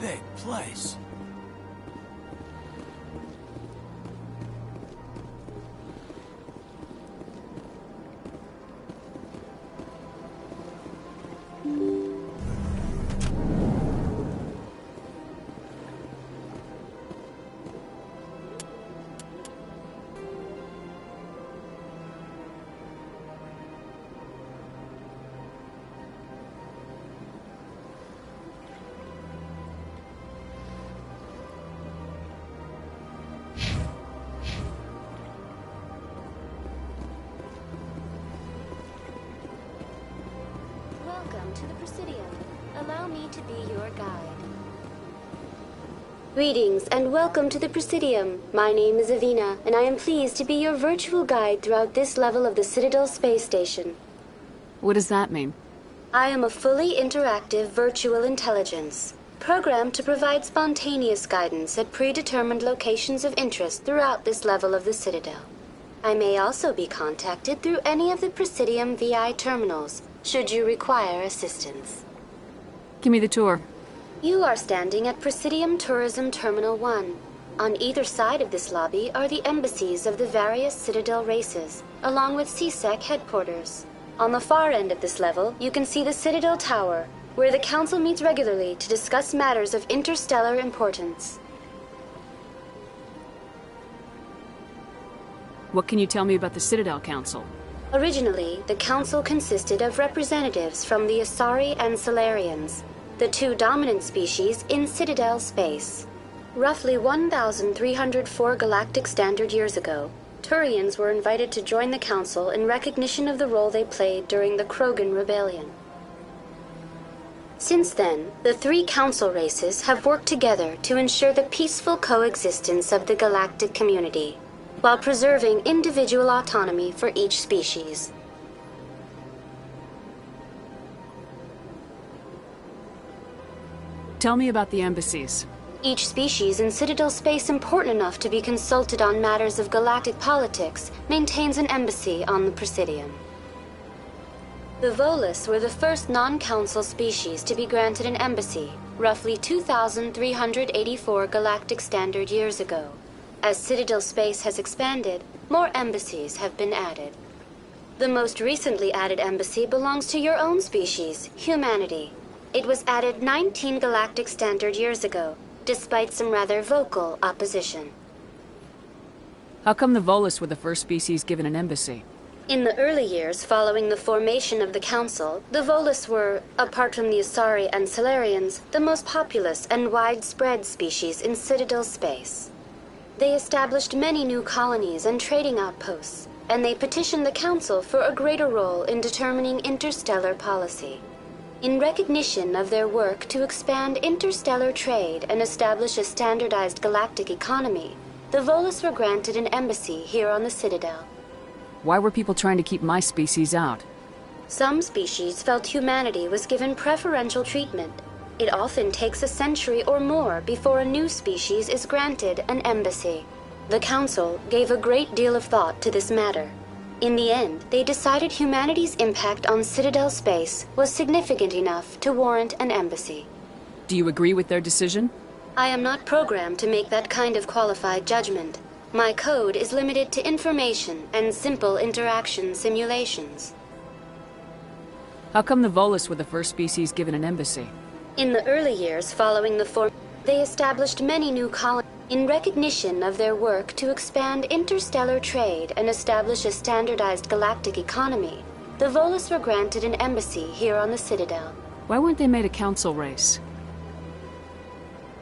big place. Welcome to the Presidium. Allow me to be your guide. Greetings and welcome to the Presidium. My name is Avina, and I am pleased to be your virtual guide throughout this level of the Citadel space station. What does that mean? I am a fully interactive virtual intelligence, programmed to provide spontaneous guidance at predetermined locations of interest throughout this level of the Citadel. I may also be contacted through any of the Presidium VI terminals, should you require assistance. Give me the tour. You are standing at Presidium Tourism Terminal 1. On either side of this lobby are the embassies of the various Citadel races, along with CSEC headquarters. On the far end of this level, you can see the Citadel Tower, where the Council meets regularly to discuss matters of interstellar importance. What can you tell me about the Citadel Council? Originally, the Council consisted of representatives from the Asari and Solarians, the two dominant species in Citadel space. Roughly 1,304 galactic standard years ago, Turians were invited to join the Council in recognition of the role they played during the Krogan Rebellion. Since then, the three Council races have worked together to ensure the peaceful coexistence of the galactic community, while preserving individual autonomy for each species. Tell me about the embassies. Each species in Citadel space important enough to be consulted on matters of galactic politics maintains an embassy on the Presidium. The Volus were the first non-council species to be granted an embassy, roughly 2,384 galactic standard years ago. As Citadel space has expanded, more embassies have been added. The most recently added embassy belongs to your own species, humanity. It was added 19 galactic standard years ago, despite some rather vocal opposition. How come the Volus were the first species given an embassy? In the early years following the formation of the Council, the Volus were, apart from the Asari and Solarians, the most populous and widespread species in Citadel space. They established many new colonies and trading outposts, and they petitioned the Council for a greater role in determining interstellar policy. In recognition of their work to expand interstellar trade and establish a standardized galactic economy, the Volus were granted an embassy here on the Citadel. Why were people trying to keep my species out? Some species felt humanity was given preferential treatment. It often takes a century or more before a new species is granted an embassy. The Council gave a great deal of thought to this matter. In the end, they decided humanity's impact on Citadel space was significant enough to warrant an embassy. Do you agree with their decision? I am not programmed to make that kind of qualified judgment. My code is limited to information and simple interaction simulations. How come the Volus were the first species given an embassy? In the early years following the form, they established many new colonies in recognition of their work to expand interstellar trade and establish a standardized galactic economy. The Volus were granted an embassy here on the Citadel. Why weren't they made a council race?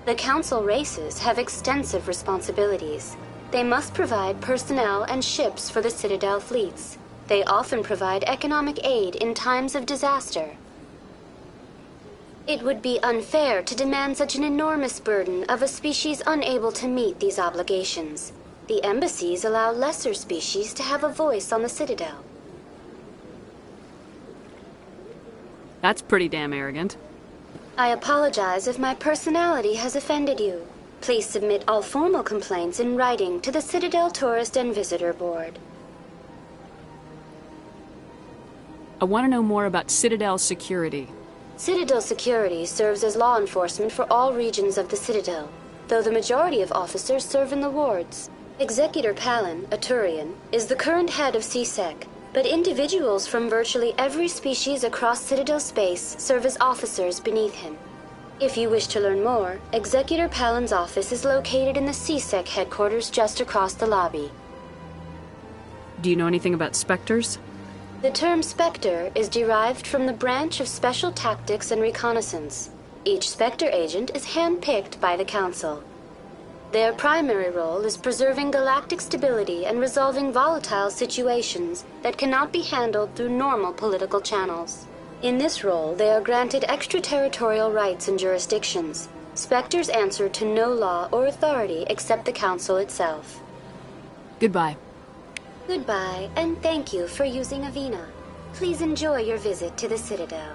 The Council races have extensive responsibilities. They must provide personnel and ships for the Citadel fleets. They often provide economic aid in times of disaster. It would be unfair to demand such an enormous burden of a species unable to meet these obligations. The embassies allow lesser species to have a voice on the Citadel. That's pretty damn arrogant. I apologize if my personality has offended you. Please submit all formal complaints in writing to the Citadel Tourist and Visitor Board. I want to know more about Citadel security. Citadel security serves as law enforcement for all regions of the Citadel, though the majority of officers serve in the wards. Executor Palin, a Turian, is the current head of CSEC, but individuals from virtually every species across Citadel space serve as officers beneath him. If you wish to learn more, Executor Palin's office is located in the CSEC headquarters just across the lobby. Do you know anything about Spectres? The term Spectre is derived from the branch of Special Tactics and Reconnaissance. Each Spectre agent is handpicked by the Council. Their primary role is preserving galactic stability and resolving volatile situations that cannot be handled through normal political channels. In this role, they are granted extraterritorial rights and jurisdictions. Spectres answer to no law or authority except the Council itself. Goodbye. Goodbye, and thank you for using Avena. Please enjoy your visit to the Citadel.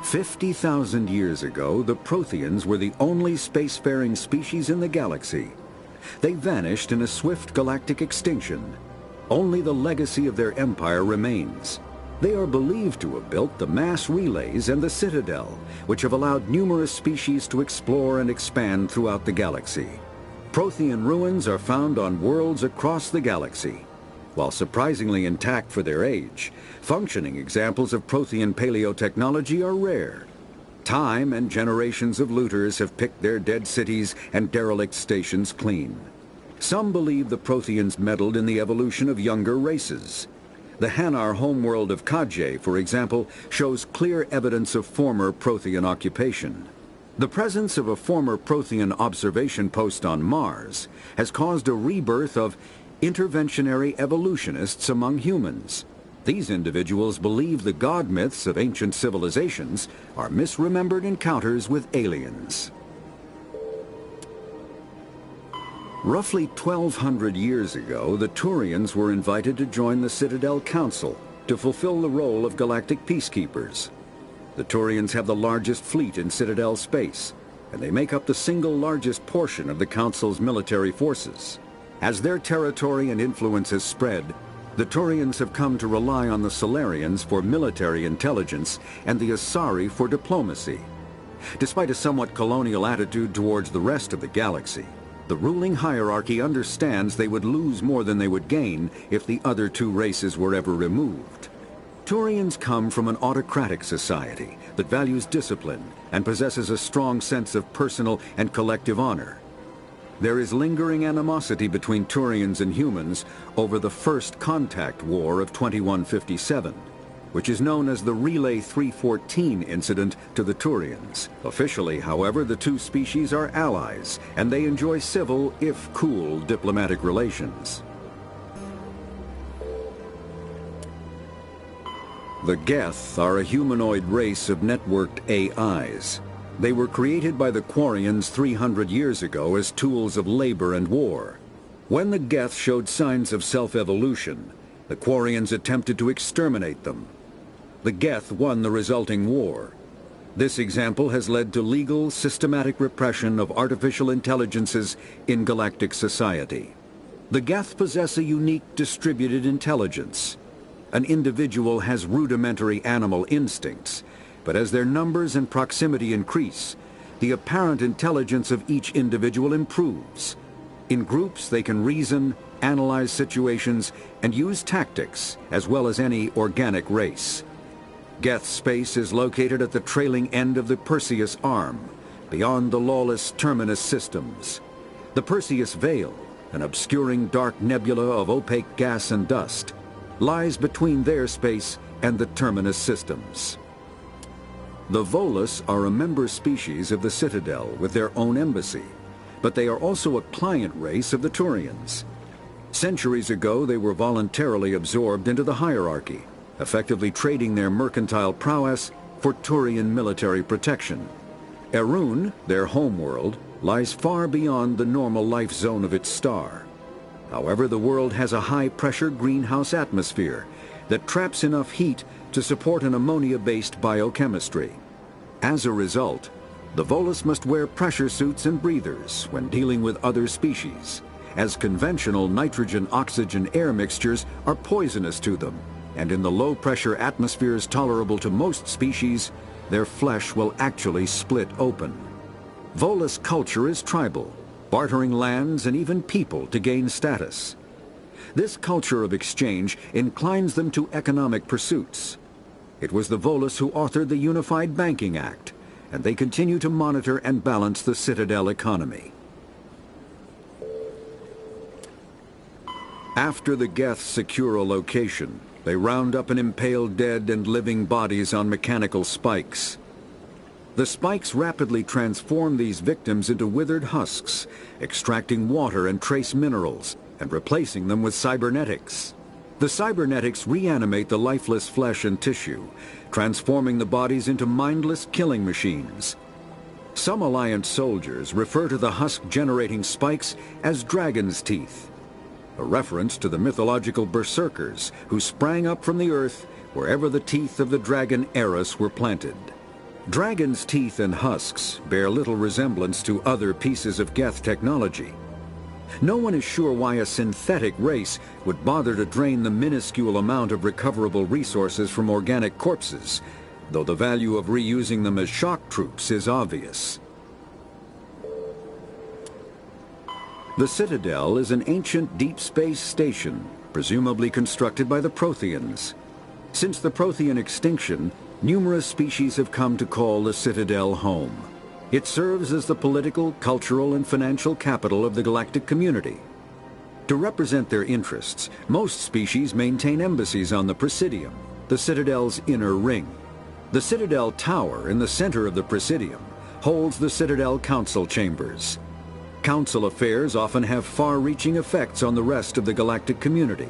"50,000 years ago, the Protheans were the only spacefaring species in the galaxy. They vanished in a swift galactic extinction. Only the legacy of their empire remains. They are believed to have built the mass relays and the Citadel, which have allowed numerous species to explore and expand throughout the galaxy. Prothean ruins are found on worlds across the galaxy. While surprisingly intact for their age, functioning examples of Prothean paleotechnology are rare. Time and generations of looters have picked their dead cities and derelict stations clean. Some believe the Protheans meddled in the evolution of younger races. The Hanar homeworld of Kajay, for example, shows clear evidence of former Prothean occupation. The presence of a former Prothean observation post on Mars has caused a rebirth of interventionary evolutionists among humans. These individuals believe the god myths of ancient civilizations are misremembered encounters with aliens. Roughly 1,200 years ago, the Turians were invited to join the Citadel Council to fulfill the role of galactic peacekeepers. The Turians have the largest fleet in Citadel space, and they make up the single largest portion of the Council's military forces. As their territory and influence has spread, the Turians have come to rely on the Solarians for military intelligence and the Asari for diplomacy. Despite a somewhat colonial attitude towards the rest of the galaxy, the ruling hierarchy understands they would lose more than they would gain if the other two races were ever removed. Turians come from an autocratic society that values discipline and possesses a strong sense of personal and collective honor. There is lingering animosity between Turians and humans over the First Contact War of 2157, which is known as the Relay 314 incident to the Turians. Officially, however, the two species are allies, and they enjoy civil, if cool, diplomatic relations. The Geth are a humanoid race of networked AIs. They were created by the Quarians 300 years ago as tools of labor and war. When the Geth showed signs of self-evolution, the Quarians attempted to exterminate them. The Geth won the resulting war. This example has led to legal, systematic repression of artificial intelligences in galactic society. The Geth possess a unique distributed intelligence. An individual has rudimentary animal instincts, but as their numbers and proximity increase, the apparent intelligence of each individual improves. In groups, they can reason, analyze situations, and use tactics, as well as any organic race. Geth space is located at the trailing end of the Perseus Arm, beyond the lawless Terminus systems. The Perseus Veil, an obscuring dark nebula of opaque gas and dust, lies between their space and the Terminus systems. The Volus are a member species of the Citadel with their own embassy, but they are also a client race of the Turians. Centuries ago, they were voluntarily absorbed into the hierarchy, effectively trading their mercantile prowess for Turian military protection. Erun, their homeworld, lies far beyond the normal life zone of its star. However, the world has a high-pressure greenhouse atmosphere that traps enough heat to support an ammonia-based biochemistry. As a result, the Volus must wear pressure suits and breathers when dealing with other species, as conventional nitrogen-oxygen air mixtures are poisonous to them, and in the low-pressure atmospheres tolerable to most species, their flesh will actually split open. Volus culture is tribal, bartering lands and even people to gain status. This culture of exchange inclines them to economic pursuits. It was the Volus who authored the Unified Banking Act, and they continue to monitor and balance the Citadel economy. After the Geth secure a location, they round up and impale dead and living bodies on mechanical spikes. The spikes rapidly transform these victims into withered husks, extracting water and trace minerals, and replacing them with cybernetics. The cybernetics reanimate the lifeless flesh and tissue, transforming the bodies into mindless killing machines. Some Alliance soldiers refer to the husk-generating spikes as dragon's teeth, a reference to the mythological berserkers who sprang up from the earth wherever the teeth of the dragon Eris were planted. Dragon's teeth and husks bear little resemblance to other pieces of Geth technology. No one is sure why a synthetic race would bother to drain the minuscule amount of recoverable resources from organic corpses, though the value of reusing them as shock troops is obvious. The Citadel is an ancient deep space station, presumably constructed by the Protheans. Since the Prothean extinction, numerous species have come to call the Citadel home. It serves as the political, cultural, and financial capital of the galactic community. To represent their interests, most species maintain embassies on the Presidium, the Citadel's inner ring. The Citadel Tower in the center of the Presidium holds the Citadel Council Chambers. Council affairs often have far-reaching effects on the rest of the galactic community.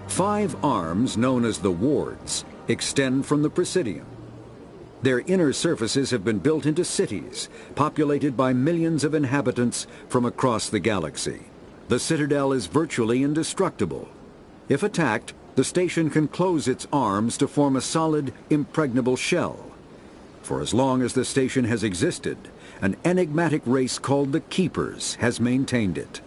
5 arms, known as the wards, extend from the Presidium. Their inner surfaces have been built into cities, populated by millions of inhabitants from across the galaxy. The Citadel is virtually indestructible. If attacked, the station can close its arms to form a solid, impregnable shell. For as long as the station has existed, an enigmatic race called the Keepers has maintained it.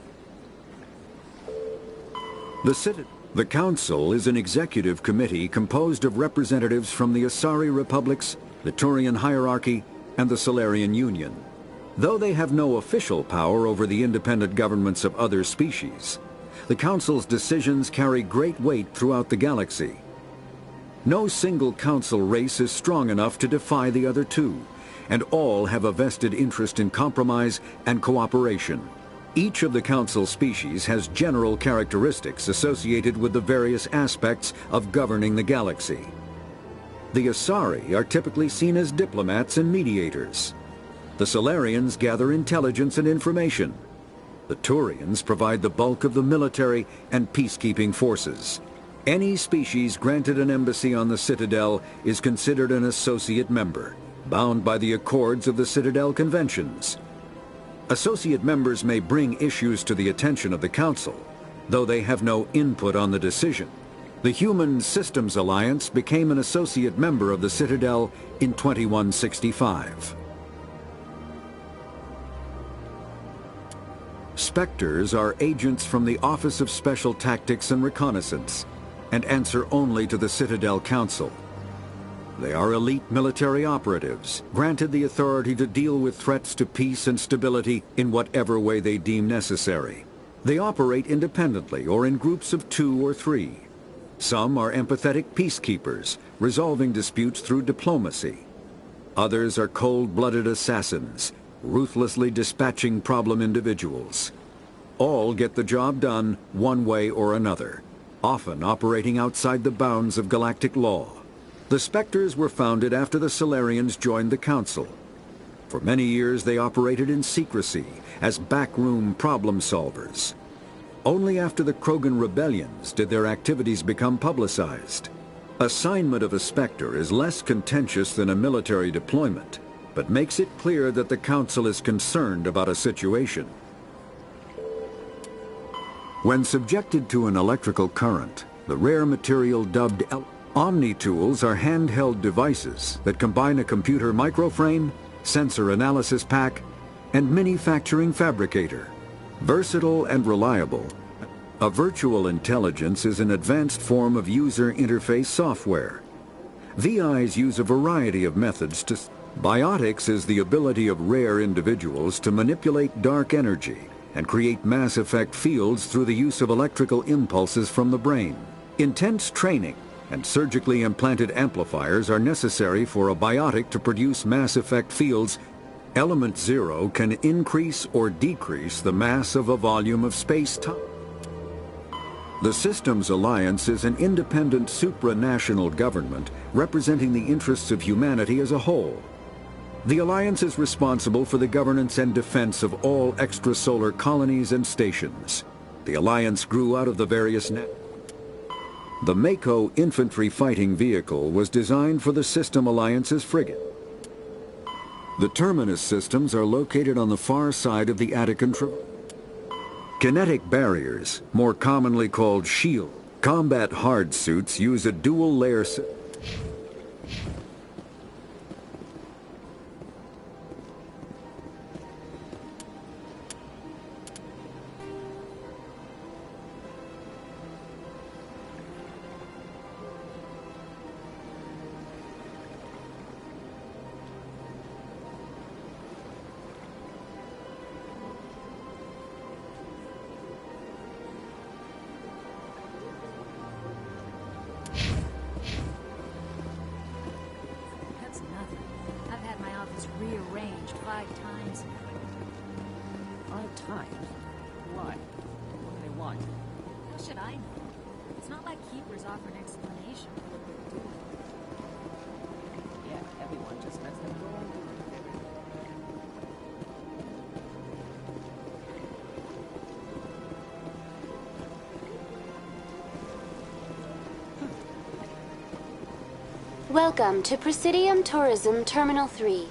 The Council is an executive committee composed of representatives from the Asari Republics, the Turian Hierarchy, and the Solarian Union. Though they have no official power over the independent governments of other species, the Council's decisions carry great weight throughout the galaxy. No single Council race is strong enough to defy the other two, and all have a vested interest in compromise and cooperation. Each of the Council species has general characteristics associated with the various aspects of governing the galaxy. The Asari are typically seen as diplomats and mediators. The Solarians gather intelligence and information. The Turians provide the bulk of the military and peacekeeping forces. Any species granted an embassy on the Citadel is considered an associate member, bound by the accords of the Citadel Conventions. Associate members may bring issues to the attention of the Council, though they have no input on the decision. The Human Systems Alliance became an associate member of the Citadel in 2165. Spectres are agents from the Office of Special Tactics and Reconnaissance, and answer only to the Citadel Council. They are elite military operatives, granted the authority to deal with threats to peace and stability in whatever way they deem necessary. They operate independently or in groups of 2 or 3. Some are empathetic peacekeepers, resolving disputes through diplomacy. Others are cold-blooded assassins, ruthlessly dispatching problem individuals. All get the job done one way or another, often operating outside the bounds of galactic law. The Spectres were founded after the Solarians joined the Council. For many years they operated in secrecy as backroom problem solvers. Only after the Krogan rebellions did their activities become publicized. Assignment of a Spectre is less contentious than a military deployment, but makes it clear that the Council is concerned about a situation. When subjected to an electrical current, the rare material dubbed Omni-tools are handheld devices that combine a computer microframe, sensor analysis pack, and manufacturing fabricator. Versatile and reliable, a virtual intelligence is an advanced form of user interface software. VIs use a variety of methods to... Biotics is the ability of rare individuals to manipulate dark energy and create mass effect fields through the use of electrical impulses from the brain. Intense training and surgically implanted amplifiers are necessary for a biotic to produce mass effect fields. Element 0 can increase or decrease the mass of a volume of space-time. The Systems Alliance is an independent supranational government representing the interests of humanity as a whole. The Alliance is responsible for the governance and defense of all extrasolar colonies and stations. The Alliance grew out of the various The Mako infantry fighting vehicle was designed for the System Alliance's frigate. The terminus systems are located on the far side of the Attican Traverse. Kinetic barriers, more commonly called shield, combat hard suits use a dual-layer system. Rearranged 5 times. 5 times? Why? What do they want? should I know? It's not like Keepers offer an explanation for what they're doing. Yeah, everyone just lets them go on doing it. Welcome to Presidium Tourism Terminal 3.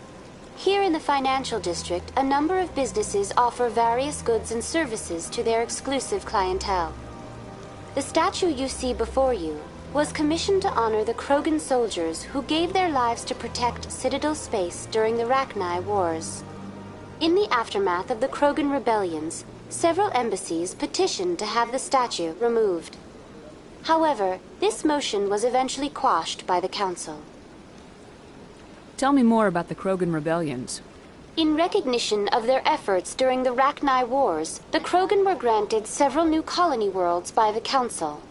Here in the financial district, a number of businesses offer various goods and services to their exclusive clientele. The statue you see before you was commissioned to honor the Krogan soldiers who gave their lives to protect Citadel space during the Rachni Wars. In the aftermath of the Krogan rebellions, several embassies petitioned to have the statue removed. However, this motion was eventually quashed by the Council. Tell me more about the Krogan rebellions. In recognition of their efforts during the Rachni Wars, the Krogan were granted several new colony worlds by the Council.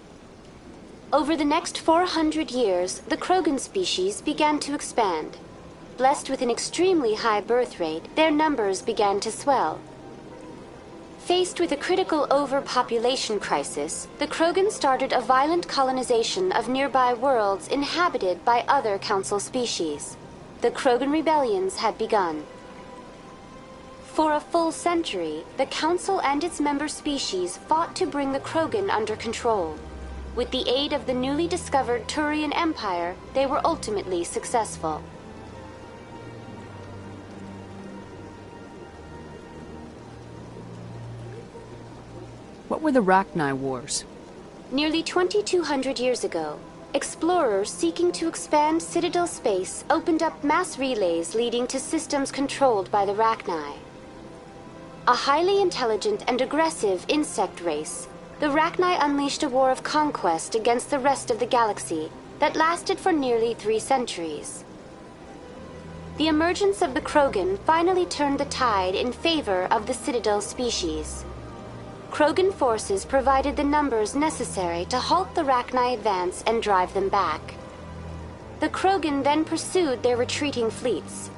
Over the next 400 years, the Krogan species began to expand. Blessed with an extremely high birth rate, their numbers began to swell. Faced with a critical overpopulation crisis, the Krogan started a violent colonization of nearby worlds inhabited by other Council species. The Krogan rebellions had begun. For a full century, the Council and its member species fought to bring the Krogan under control. With the aid of the newly discovered Turian Empire, they were ultimately successful. What were the Rachni Wars? Nearly 2,200 years ago, explorers seeking to expand Citadel space opened up mass relays leading to systems controlled by the Rachni. A highly intelligent and aggressive insect race, the Rachni unleashed a war of conquest against the rest of the galaxy that lasted for nearly 3 centuries. The emergence of the Krogan finally turned the tide in favor of the Citadel species. Krogan forces provided the numbers necessary to halt the Rachni advance and drive them back. The Krogan then pursued their retreating fleets.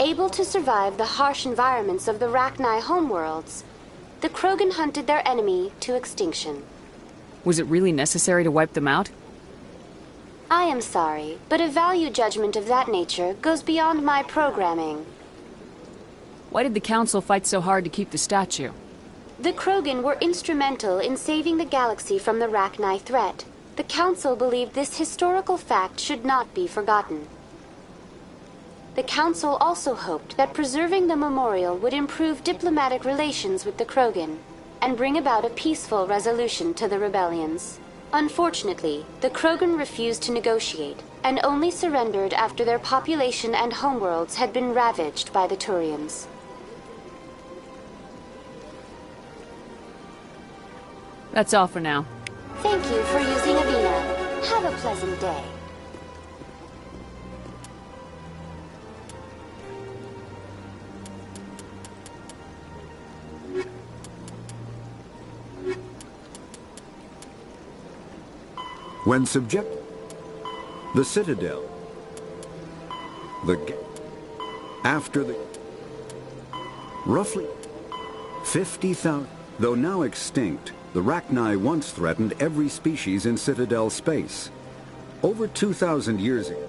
Able to survive the harsh environments of the Rachni homeworlds, the Krogan hunted their enemy to extinction. Was it really necessary to wipe them out? I am sorry, but a value judgment of that nature goes beyond my programming. Why did the Council fight so hard to keep the statue? The Krogan were instrumental in saving the galaxy from the Rachni threat. The Council believed this historical fact should not be forgotten. The Council also hoped that preserving the memorial would improve diplomatic relations with the Krogan and bring about a peaceful resolution to the rebellions. Unfortunately, the Krogan refused to negotiate and only surrendered after their population and homeworlds had been ravaged by the Turians. That's all for now. Thank you for using Avina. Have a pleasant day. When the Citadel, after the roughly 50,000, though now extinct, the Rachni once threatened every species in Citadel space. Over 2,000 years ago,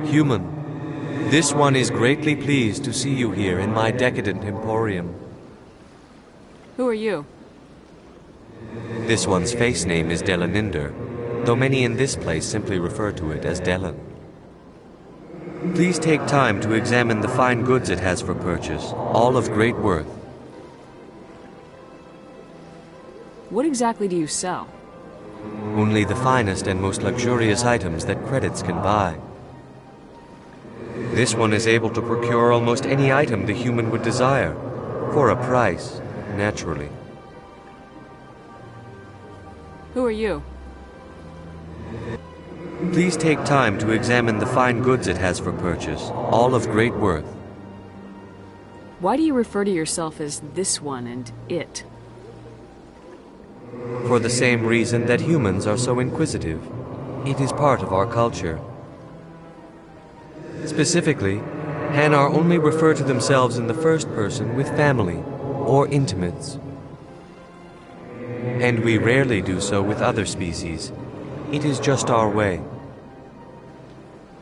Human, this one is greatly pleased to see you here in my decadent emporium. Who are you? This one's face name is Delaninder, though many in this place simply refer to it as Delan. Please take time to examine the fine goods it has for purchase, all of great worth. What exactly do you sell? Only the finest and most luxurious items that credits can buy. This one is able to procure almost any item the human would desire, for a price, naturally. Who are you? Please take time to examine the fine goods it has for purchase, all of great worth. Why do you refer to yourself as this one and it? For the same reason that humans are so inquisitive. It is part of our culture. Specifically, Hanar only refer to themselves in the first person with family or intimates. And we rarely do so with other species. It is just our way.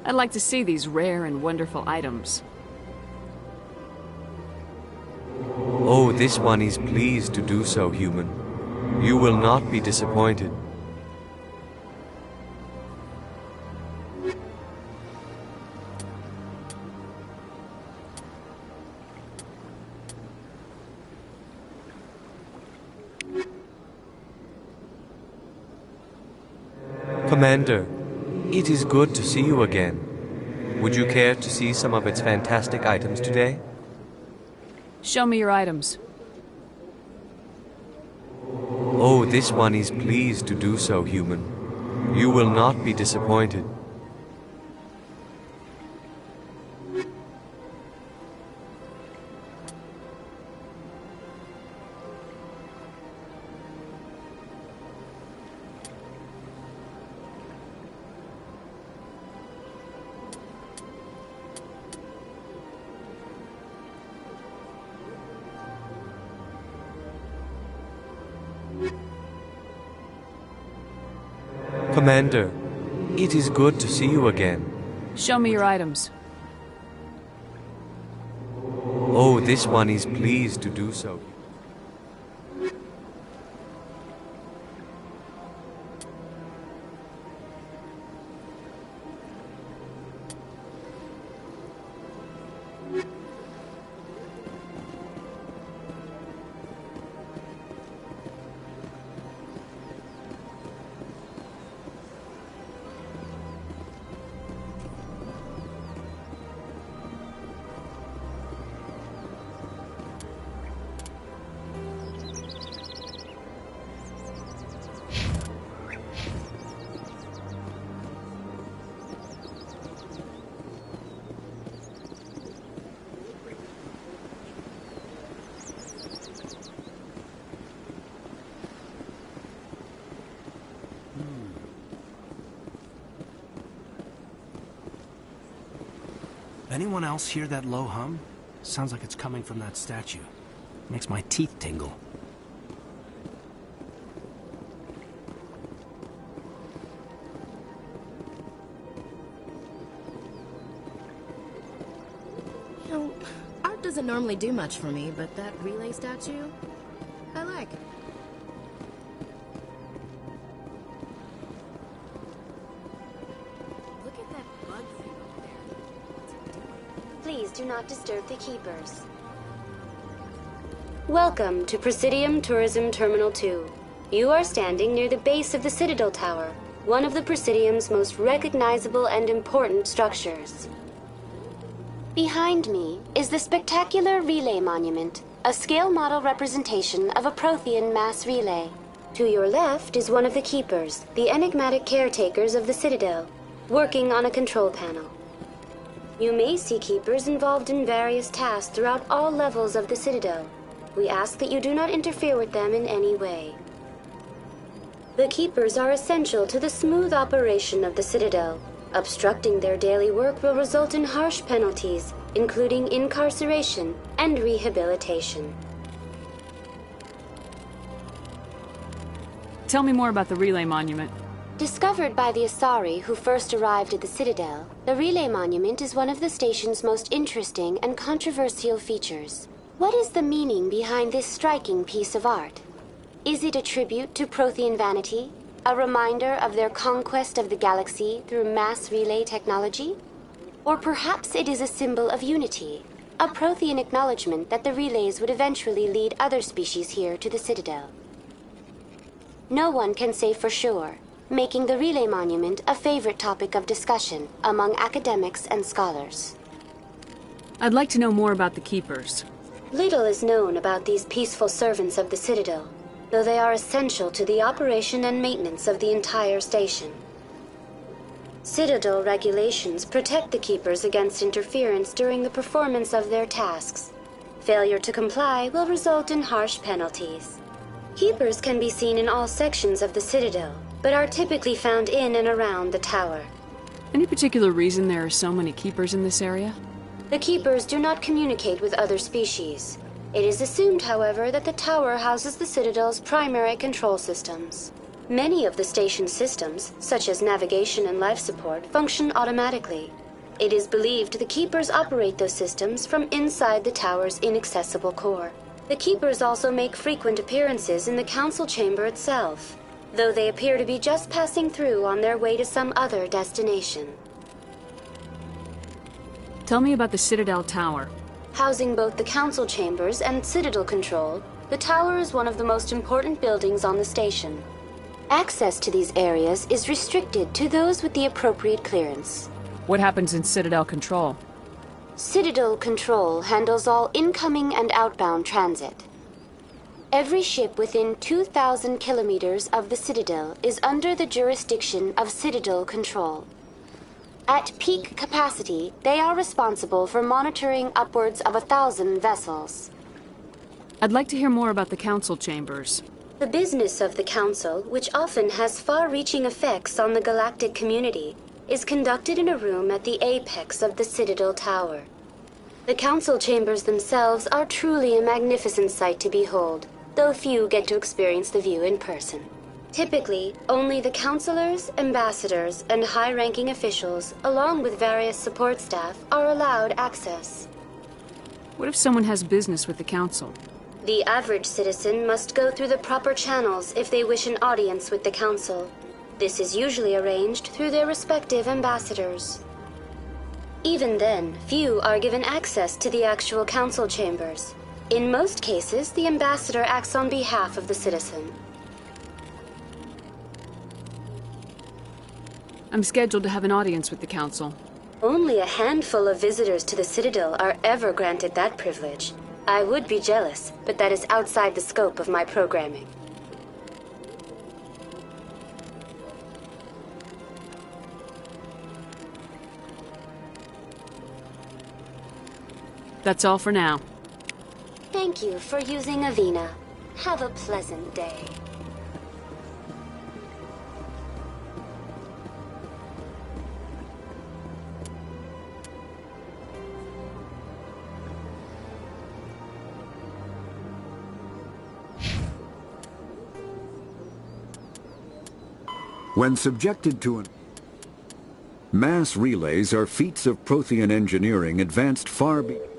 I'd like to see these rare and wonderful items. Oh, this one is pleased to do so, human. You will not be disappointed. Commander, it is good to see you again. Would you care to see some of its fantastic items today? Show me your items. Oh, this one is pleased to do so, human. You will not be disappointed. Commander, it is good to see you again. Show me your items. Oh, this one is pleased to do so. Anyone else hear that low hum? Sounds like it's coming from that statue. Makes my teeth tingle. You know, art doesn't normally do much for me, but that relay statue, I like. Look at that bug thing over there. What's it doing? Please do not disturb the keepers. Welcome to Presidium Tourism Terminal 2. You are standing near the base of the Citadel Tower, one of the Presidium's most recognizable and important structures. Behind me is the spectacular Relay Monument, a scale model representation of a Prothean mass relay. To your left is one of the keepers, the enigmatic caretakers of the Citadel, working on a control panel. You may see keepers involved in various tasks throughout all levels of the Citadel. We ask that you do not interfere with them in any way. The keepers are essential to the smooth operation of the Citadel. Obstructing their daily work will result in harsh penalties, including incarceration and rehabilitation. Tell me more about the Relay Monument. Discovered by the Asari who first arrived at the Citadel, the Relay Monument is one of the station's most interesting and controversial features. What is the meaning behind this striking piece of art? Is it a tribute to Prothean vanity? A reminder of their conquest of the galaxy through mass relay technology? Or perhaps it is a symbol of unity, a Prothean acknowledgement that the relays would eventually lead other species here to the Citadel. No one can say for sure, making the Relay Monument a favorite topic of discussion among academics and scholars. I'd like to know more about the Keepers. Little is known about these peaceful servants of the Citadel, though they are essential to the operation and maintenance of the entire station. Citadel regulations protect the Keepers against interference during the performance of their tasks. Failure to comply will result in harsh penalties. Keepers can be seen in all sections of the Citadel, but are typically found in and around the tower. Any particular reason there are so many Keepers in this area? The Keepers do not communicate with other species. It is assumed, however, that the tower houses the Citadel's primary control systems. Many of the station's systems, such as navigation and life support, function automatically. It is believed the Keepers operate those systems from inside the tower's inaccessible core. The Keepers also make frequent appearances in the council chamber itself, though they appear to be just passing through on their way to some other destination. Tell me about the Citadel Tower. Housing both the council chambers and Citadel control, the tower is one of the most important buildings on the station. Access to these areas is restricted to those with the appropriate clearance. What happens in Citadel control? Citadel control handles all incoming and outbound transit. Every ship within 2,000 kilometers of the Citadel is under the jurisdiction of Citadel control. At peak capacity, they are responsible for monitoring upwards of 1,000 vessels. I'd like to hear more about the council chambers. The business of the Council, which often has far-reaching effects on the galactic community, is conducted in a room at the apex of the Citadel Tower. The Council chambers themselves are truly a magnificent sight to behold, though few get to experience the view in person. Typically, only the councilors, ambassadors, and high-ranking officials, along with various support staff, are allowed access. What if someone has business with the council? The average citizen must go through the proper channels if they wish an audience with the council. This is usually arranged through their respective ambassadors. Even then, few are given access to the actual council chambers. In most cases, the ambassador acts on behalf of the citizen. I'm scheduled to have an audience with the council. Only a handful of visitors to the Citadel are ever granted that privilege. I would be jealous, but that is outside the scope of my programming. That's all for now. Thank you for using Avina. Have a pleasant day. When subjected to mass relays are feats of Prothean engineering advanced far beyond.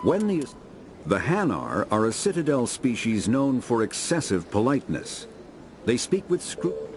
When the Hanar are a Citadel species known for excessive politeness. They speak with scrupule.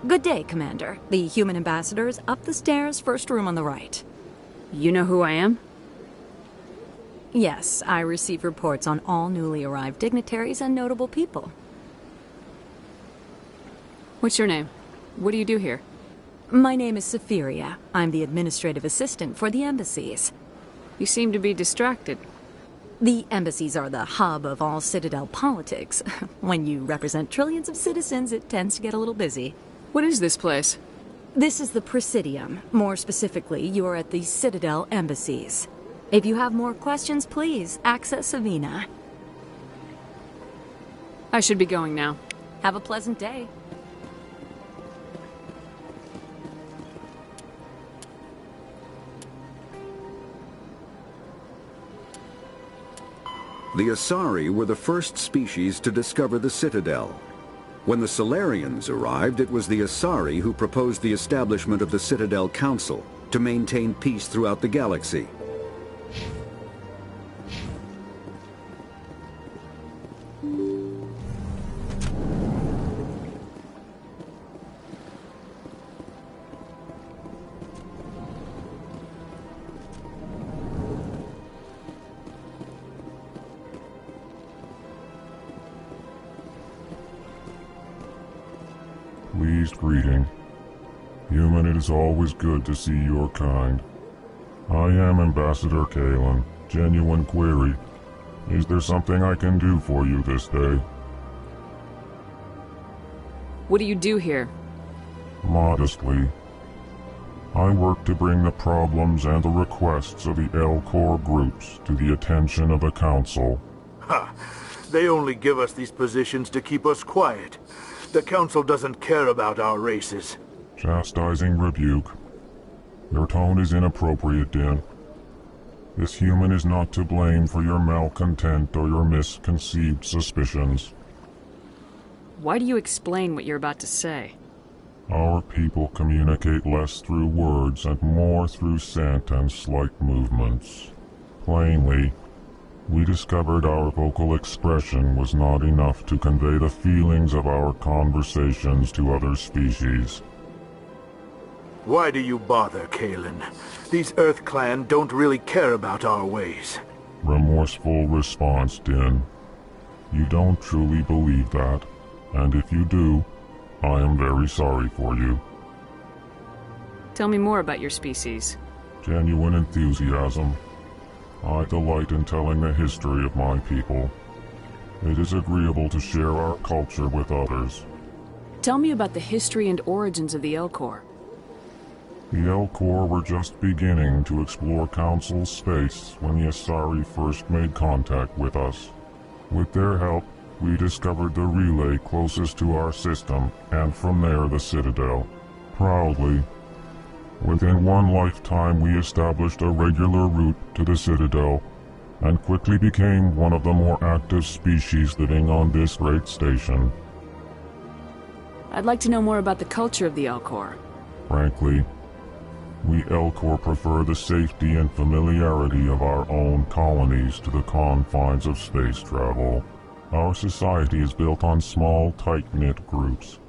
Good day, Commander. The human ambassador is up the stairs, first room on the right. You know who I am? Yes, I receive reports on all newly arrived dignitaries and notable people. What's your name? What do you do here? My name is Safiria. I'm the administrative assistant for the embassies. You seem to be distracted. The embassies are the hub of all Citadel politics. When you represent trillions of citizens, it tends to get a little busy. What is this place? This is the Presidium. More specifically, you are at the Citadel embassies. If you have more questions, please access Savina. I should be going now. Have a pleasant day. The Asari were the first species to discover the Citadel. When the Solarians arrived, it was the Asari who proposed the establishment of the Citadel Council to maintain peace throughout the galaxy. Pleased greeting. Human, it is always good to see your kind. I am Ambassador Kalen. Genuine query. Is there something I can do for you this day? What do you do here? Modestly. I work to bring the problems and the requests of the Elcor groups to the attention of the Council. Ha! They only give us these positions to keep us quiet. The Council doesn't care about our races. Chastising rebuke. Your tone is inappropriate, Din. This human is not to blame for your malcontent or your misconceived suspicions. Why do you explain what you're about to say? Our people communicate less through words and more through scent and slight movements. Plainly, we discovered our vocal expression was not enough to convey the feelings of our conversations to other species. Why do you bother, Kalen? These Earth Clan don't really care about our ways. Remorseful response, Din. You don't truly believe that, and if you do, I am very sorry for you. Tell me more about your species. Genuine enthusiasm. I delight in telling the history of my people. It is agreeable to share our culture with others. Tell me about the history and origins of the Elcor. The Elcor were just beginning to explore Council space when the Asari first made contact with us. With their help, we discovered the relay closest to our system, and from there the Citadel. Proudly, within one lifetime we established a regular route to the Citadel, and quickly became one of the more active species living on this great station. I'd like to know more about the culture of the Elcor. Frankly, we Elcor prefer the safety and familiarity of our own colonies to the confines of space travel. Our society is built on small, tight-knit groups,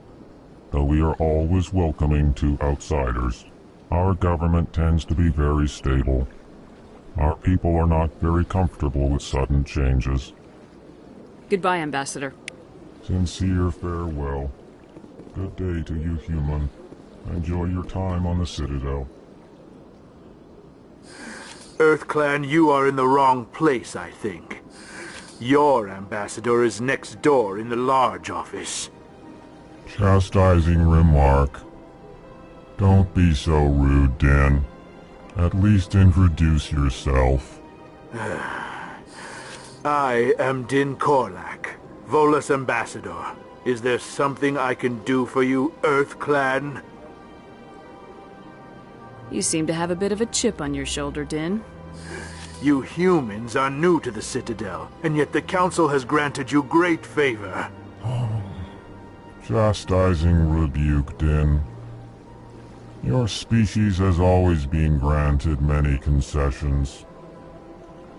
though we are always welcoming to outsiders. Our government tends to be very stable. Our people are not very comfortable with sudden changes. Goodbye, Ambassador. Sincere farewell. Good day to you, human. Enjoy your time on the Citadel. Earth Clan, you are in the wrong place, I think. Your ambassador is next door in the large office. Chastising remark. Don't be so rude, Din. At least introduce yourself. I am Din Korlak, Volus ambassador. Is there something I can do for you, Earth Clan? You seem to have a bit of a chip on your shoulder, Din. You humans are new to the Citadel, and yet the Council has granted you great favor. Chastising rebuke, Din. Your species has always been granted many concessions.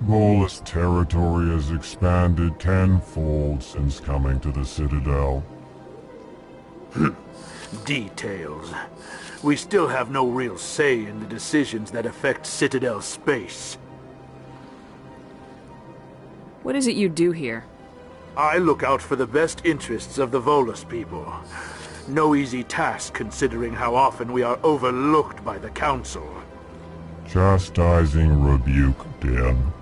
Volus territory has expanded tenfold since coming to the Citadel. Details. We still have no real say in the decisions that affect Citadel space. What is it you do here? I look out for the best interests of the Volus people. No easy task considering how often we are overlooked by the Council. Chastising rebuke, Den.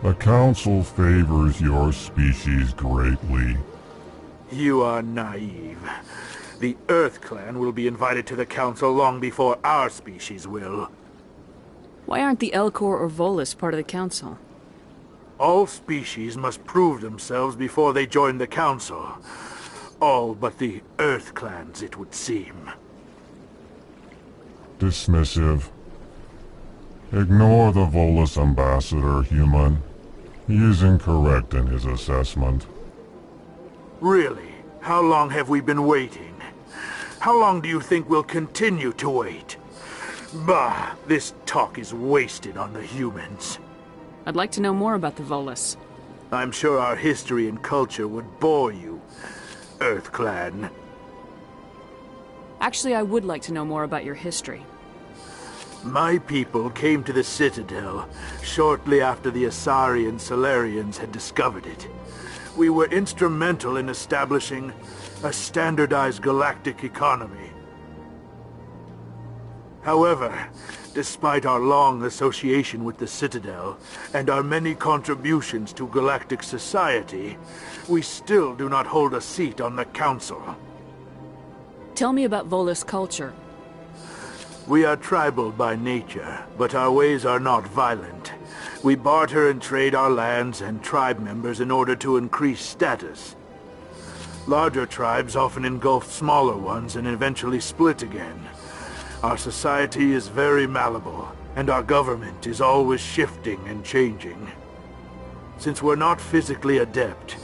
The Council favors your species greatly. You are naive. The Earth Clan will be invited to the Council long before our species will. Why aren't the Elcor or Volus part of the Council? All species must prove themselves before they join the Council. All but the Earth Clans, it would seem. Dismissive. Ignore the Volus ambassador, human. He is incorrect in his assessment. Really? How long have we been waiting? How long do you think we'll continue to wait? Bah, this talk is wasted on the humans. I'd like to know more about the Volus. I'm sure our history and culture would bore you, Earth Clan. Actually, I would like to know more about your history. My people came to the Citadel shortly after the Asari and Solarians had discovered it. We were instrumental in establishing a standardized galactic economy. However, despite our long association with the Citadel and our many contributions to galactic society, we still do not hold a seat on the Council. Tell me about Volus culture. We are tribal by nature, but our ways are not violent. We barter and trade our lands and tribe members in order to increase status. Larger tribes often engulf smaller ones and eventually split again. Our society is very malleable, and our government is always shifting and changing. Since we're not physically adept,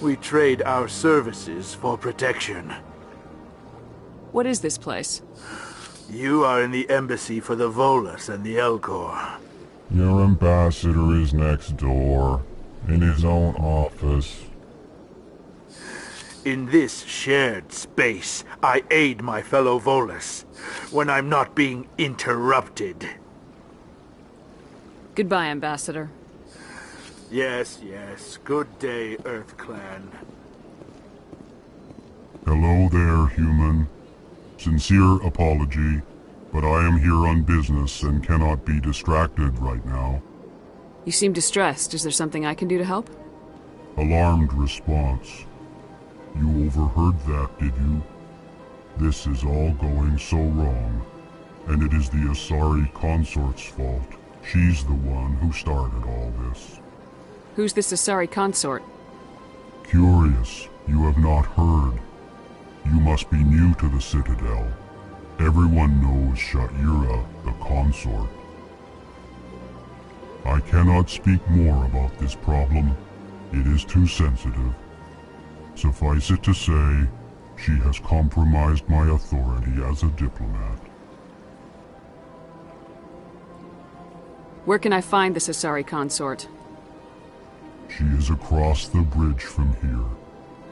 we trade our services for protection. What is this place? You are in the embassy for the Volus and the Elcor. Your ambassador is next door, in his own office. In this shared space, I aid my fellow Volus, when I'm not being interrupted. Goodbye, Ambassador. Yes, yes. Good day, Earth Clan. Hello there, human. Sincere apology, but I am here on business and cannot be distracted right now. You seem distressed. Is there something I can do to help? Alarmed response. You overheard that, did you? This is all going so wrong, and it is the Asari consort's fault. She's the one who started all this. Who's this Asari consort? Curious, you have not heard. You must be new to the Citadel. Everyone knows Sha'ira, the consort. I cannot speak more about this problem. It is too sensitive. Suffice it to say, she has compromised my authority as a diplomat. Where can I find this Asari consort? She is across the bridge from here.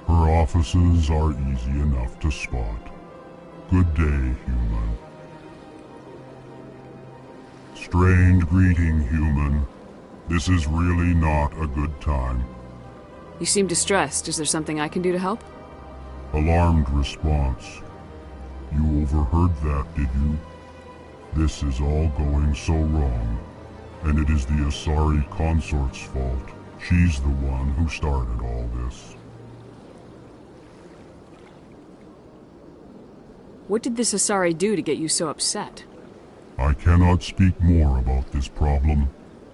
Her offices are easy enough to spot. Good day, human. Strained greeting, human. This is really not a good time. You seem distressed. Is there something I can do to help? Alarmed response. You overheard that, did you? This is all going so wrong, and it is the Asari consort's fault. She's the one who started all this. What did this Asari do to get you so upset? I cannot speak more about this problem.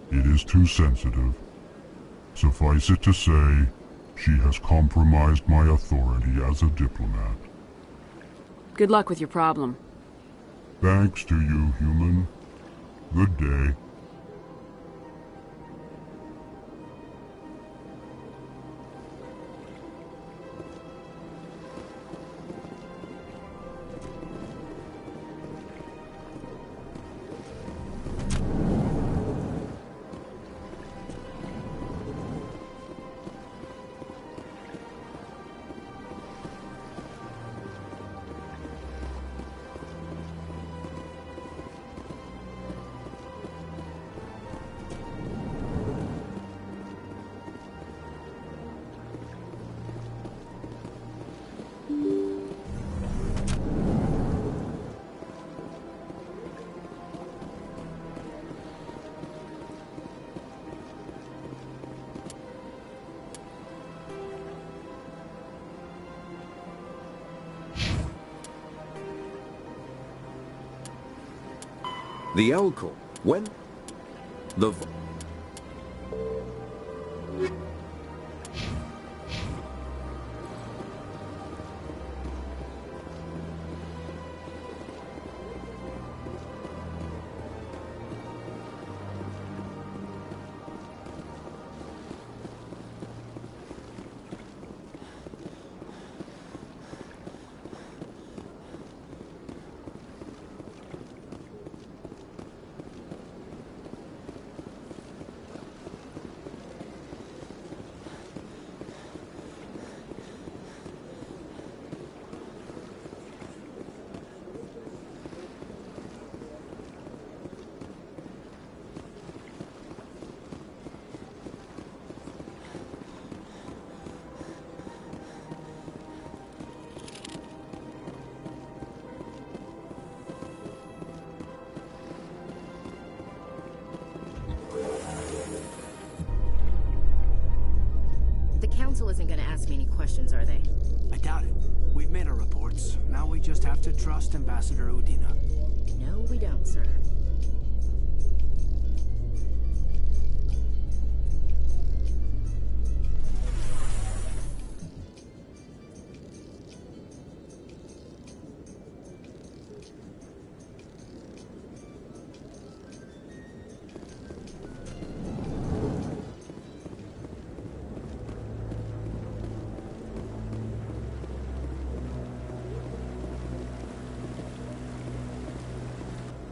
It is too sensitive. Suffice it to say, she has compromised my authority as a diplomat. Good luck with your problem. Thanks to you, human. Good day. The Elcor. When? The... The council isn't gonna ask me any questions, are they? I doubt it. We've made our reports. Now we just have to trust Ambassador Udina. No, we don't, sir.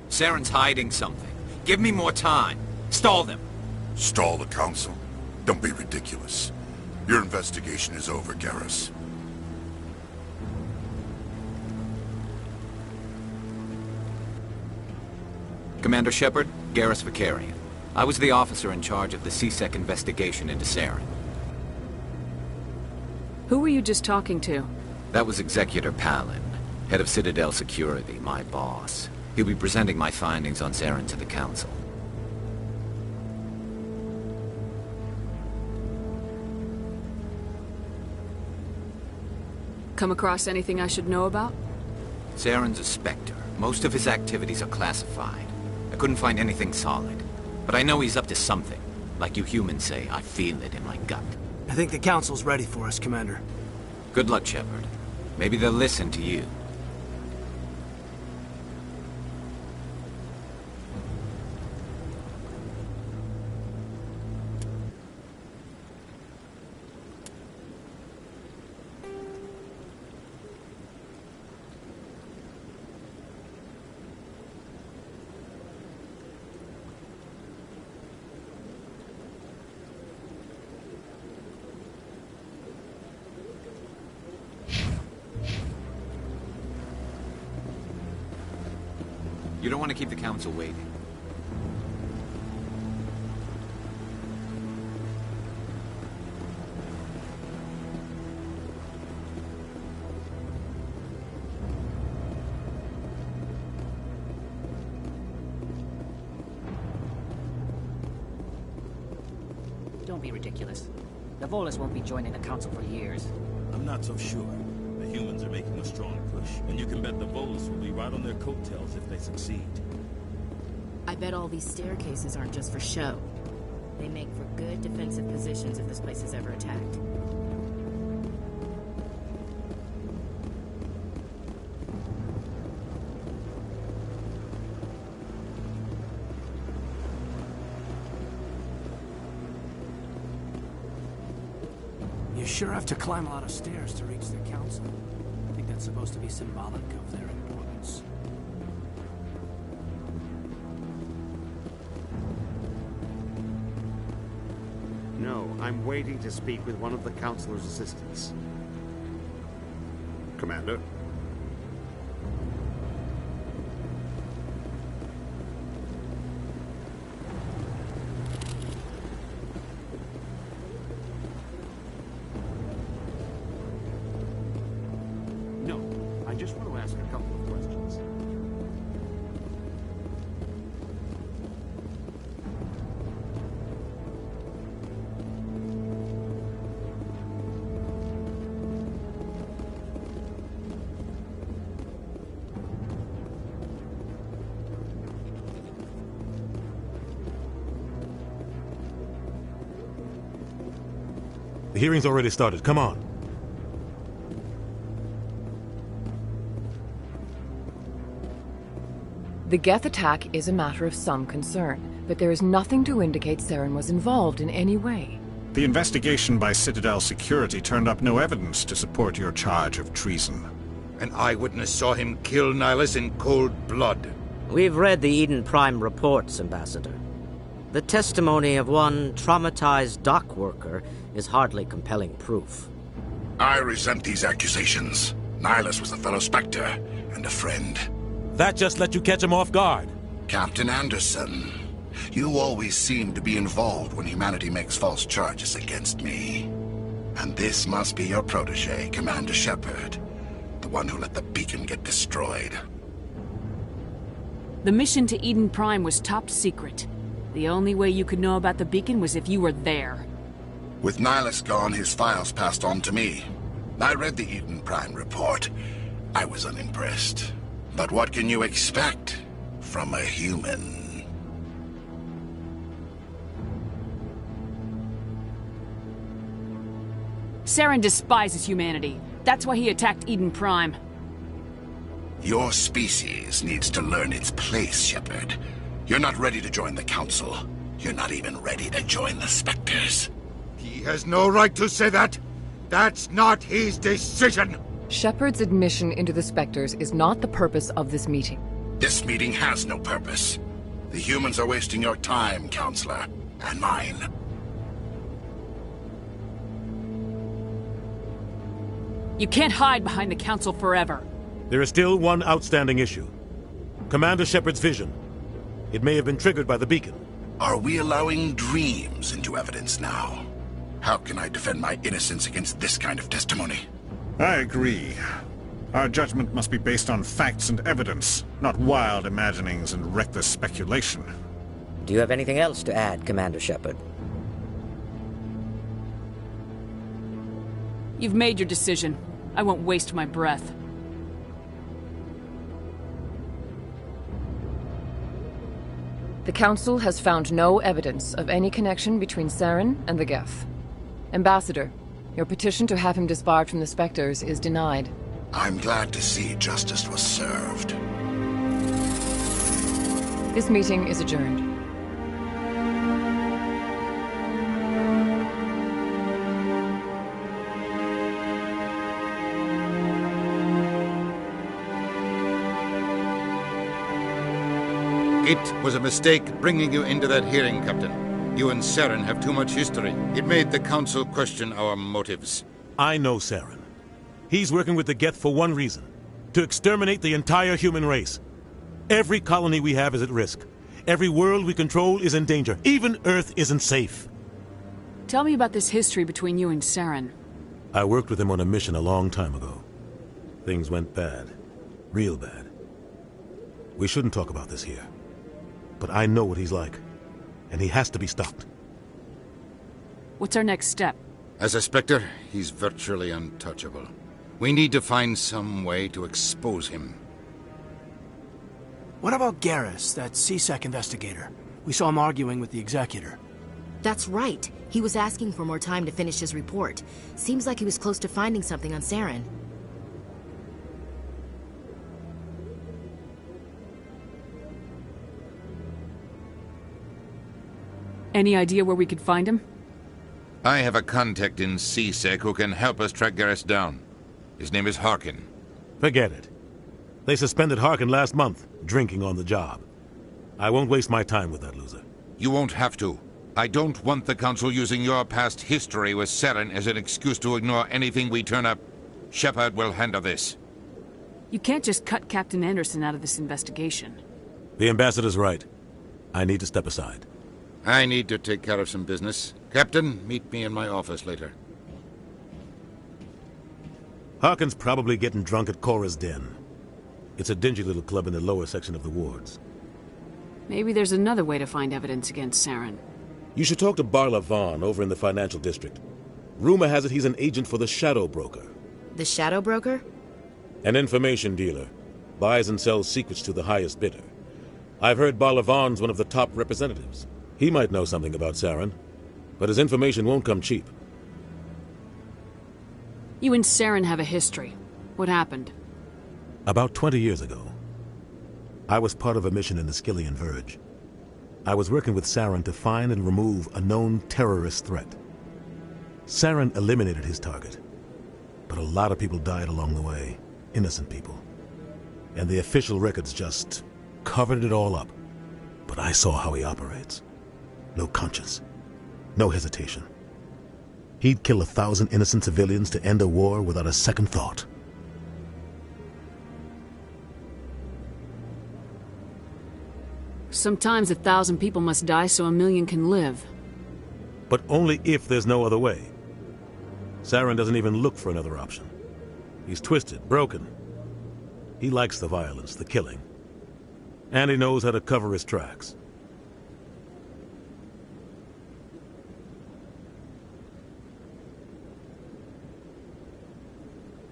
Saren's hiding something. Give me more time. Stall them. Stall the council? Don't be ridiculous. Your investigation is over, Garrus. Commander Shepard, Garrus Vicarian. I was the officer in charge of the C-Sec investigation into Saren. Who were you just talking to? That was Executor Palin, head of Citadel Security, my boss. He'll be presenting my findings on Saren to the Council. Come across anything I should know about? Saren's a Spectre. Most of his activities are classified. I couldn't find anything solid. But I know he's up to something. Like you humans say, I feel it in my gut. I think the council's ready for us, Commander. Good luck, Shepard. Maybe they'll listen to you. You don't want to keep the Council waiting. Don't be ridiculous. The Volus won't be joining the Council for years. I'm not so sure. The humans are making a strong push, and you can bet the Volus will be right on their coattails if they succeed. I bet all these staircases aren't just for show. They make for good defensive positions if this place is ever attacked. You sure have to climb a lot of stairs to reach the council. I think that's supposed to be symbolic of their importance. No, I'm waiting to speak with one of the Councilor's assistants. Commander? No, I just want to ask a couple of questions. hearing's already started. Come on. The Geth attack is a matter of some concern, but there is nothing to indicate Saren was involved in any way. The investigation by Citadel Security turned up no evidence to support your charge of treason. An eyewitness saw him kill Nihilus in cold blood. We've read the Eden Prime reports, Ambassador. The testimony of one traumatized dock worker is hardly compelling proof. I resent these accusations. Nihilus was a fellow Spectre and a friend. That just let you catch him off guard. Captain Anderson, you always seem to be involved when humanity makes false charges against me. And this must be your protege, Commander Shepard, the one who let the beacon get destroyed. The mission to Eden Prime was top secret. The only way you could know about the beacon was if you were there. With Nihilus gone, his files passed on to me. I read the Eden Prime report. I was unimpressed. But what can you expect from a human? Saren despises humanity. That's why he attacked Eden Prime. Your species needs to learn its place, Shepard. You're not ready to join the Council. You're not even ready to join the Spectres. He has no right to say that. That's not his decision. Shepard's admission into the Spectres is not the purpose of this meeting. This meeting has no purpose. The humans are wasting your time, Counselor, and mine. You can't hide behind the Council forever. There is still one outstanding issue. Commander Shepard's vision. It may have been triggered by the beacon. Are we allowing dreams into evidence now? How can I defend my innocence against this kind of testimony? I agree. Our judgment must be based on facts and evidence, not wild imaginings and reckless speculation. Do you have anything else to add, Commander Shepard? You've made your decision. I won't waste my breath. The Council has found no evidence of any connection between Saren and the Geth. Ambassador, your petition to have him disbarred from the Spectres is denied. I'm glad to see justice was served. This meeting is adjourned. It was a mistake bringing you into that hearing, Captain. You and Saren have too much history. It made the Council question our motives. I know Saren. He's working with the Geth for one reason. To exterminate the entire human race. Every colony we have is at risk. Every world we control is in danger. Even Earth isn't safe. Tell me about this history between you and Saren. I worked with him on a mission a long time ago. Things went bad. Real bad. We shouldn't talk about this here. But I know what he's like. And he has to be stopped. What's our next step? As a Spectre, he's virtually untouchable. We need to find some way to expose him. What about Garrus, that CSEC investigator? We saw him arguing with the Executor. That's right. He was asking for more time to finish his report. Seems like he was close to finding something on Saren. Any idea where we could find him? I have a contact in CSEC who can help us track Garrus down. His name is Harkin. Forget it. They suspended Harkin last month, drinking on the job. I won't waste my time with that loser. You won't have to. I don't want the Council using your past history with Saren as an excuse to ignore anything we turn up. Shepard will handle this. You can't just cut Captain Anderson out of this investigation. The Ambassador's right. I need to step aside. I need to take care of some business. Captain, meet me in my office later. Harkin's probably getting drunk at Cora's Den. It's a dingy little club in the lower section of the wards. Maybe there's another way to find evidence against Saren. You should talk to Barla Vaughn over in the financial district. Rumor has it he's an agent for the Shadow Broker. The Shadow Broker? An information dealer. Buys and sells secrets to the highest bidder. I've heard Barla Vaughn's one of the top representatives. He might know something about Saren, but his information won't come cheap. You and Saren have a history. What happened? About 20 years ago, I was part of a mission in the Skillian Verge. I was working with Saren to find and remove a known terrorist threat. Saren eliminated his target, but a lot of people died along the way, innocent people. And the official records just covered it all up. But I saw how he operates. No conscience, no hesitation. He'd kill 1,000 innocent civilians to end a war without a second thought. Sometimes 1,000 people must die so 1,000,000 can live. But only if there's no other way. Saren doesn't even look for another option. He's twisted, broken. He likes the violence, the killing. And he knows how to cover his tracks.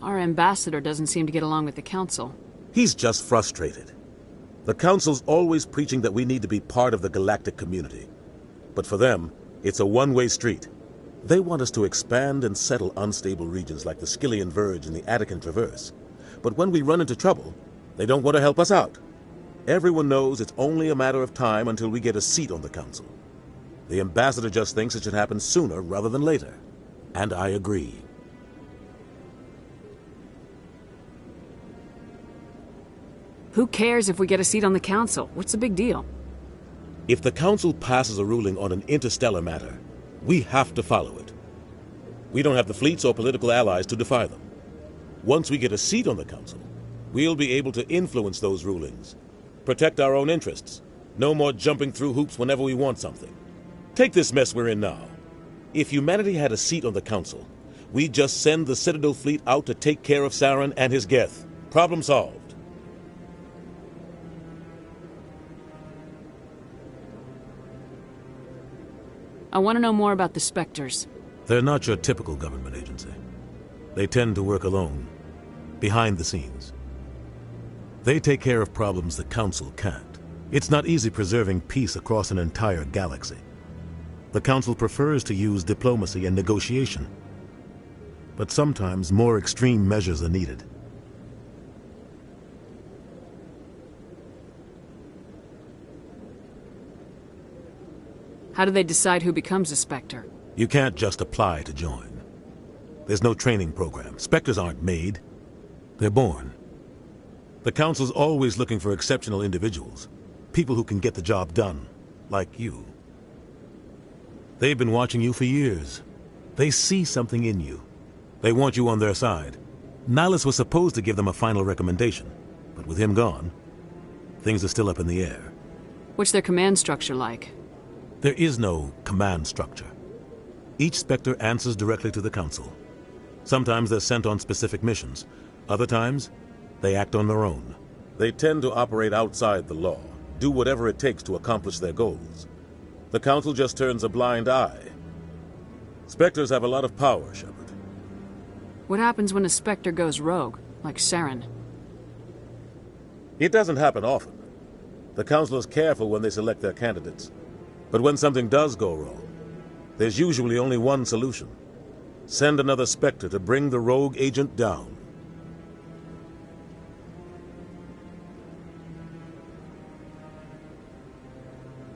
Our ambassador doesn't seem to get along with the Council. He's just frustrated. The Council's always preaching that we need to be part of the galactic community. But for them, it's a one-way street. They want us to expand and settle unstable regions like the Skillian Verge and the Attican Traverse. But when we run into trouble, they don't want to help us out. Everyone knows it's only a matter of time until we get a seat on the Council. The ambassador just thinks it should happen sooner rather than later. And I agree. Who cares if we get a seat on the Council? What's the big deal? If the Council passes a ruling on an interstellar matter, we have to follow it. We don't have the fleets or political allies to defy them. Once we get a seat on the Council, we'll be able to influence those rulings, protect our own interests. No more jumping through hoops whenever we want something. Take this mess we're in now. If humanity had a seat on the Council, we'd just send the Citadel fleet out to take care of Saren and his Geth. Problem solved. I want to know more about the Spectres. They're not your typical government agency. They tend to work alone, behind the scenes. They take care of problems the Council can't. It's not easy preserving peace across an entire galaxy. The Council prefers to use diplomacy and negotiation. But sometimes more extreme measures are needed. How do they decide who becomes a Spectre? You can't just apply to join. There's no training program. Spectres aren't made. They're born. The Council's always looking for exceptional individuals. People who can get the job done. Like you. They've been watching you for years. They see something in you. They want you on their side. Nihilus was supposed to give them a final recommendation. But with him gone, things are still up in the air. What's their command structure like? There is no command structure. Each Spectre answers directly to the Council. Sometimes they're sent on specific missions. Other times, they act on their own. They tend to operate outside the law, do whatever it takes to accomplish their goals. The Council just turns a blind eye. Spectres have a lot of power, Shepard. What happens when a Spectre goes rogue, like Saren? It doesn't happen often. The Council is careful when they select their candidates. But when something does go wrong, there's usually only one solution. Send another Spectre to bring the rogue agent down.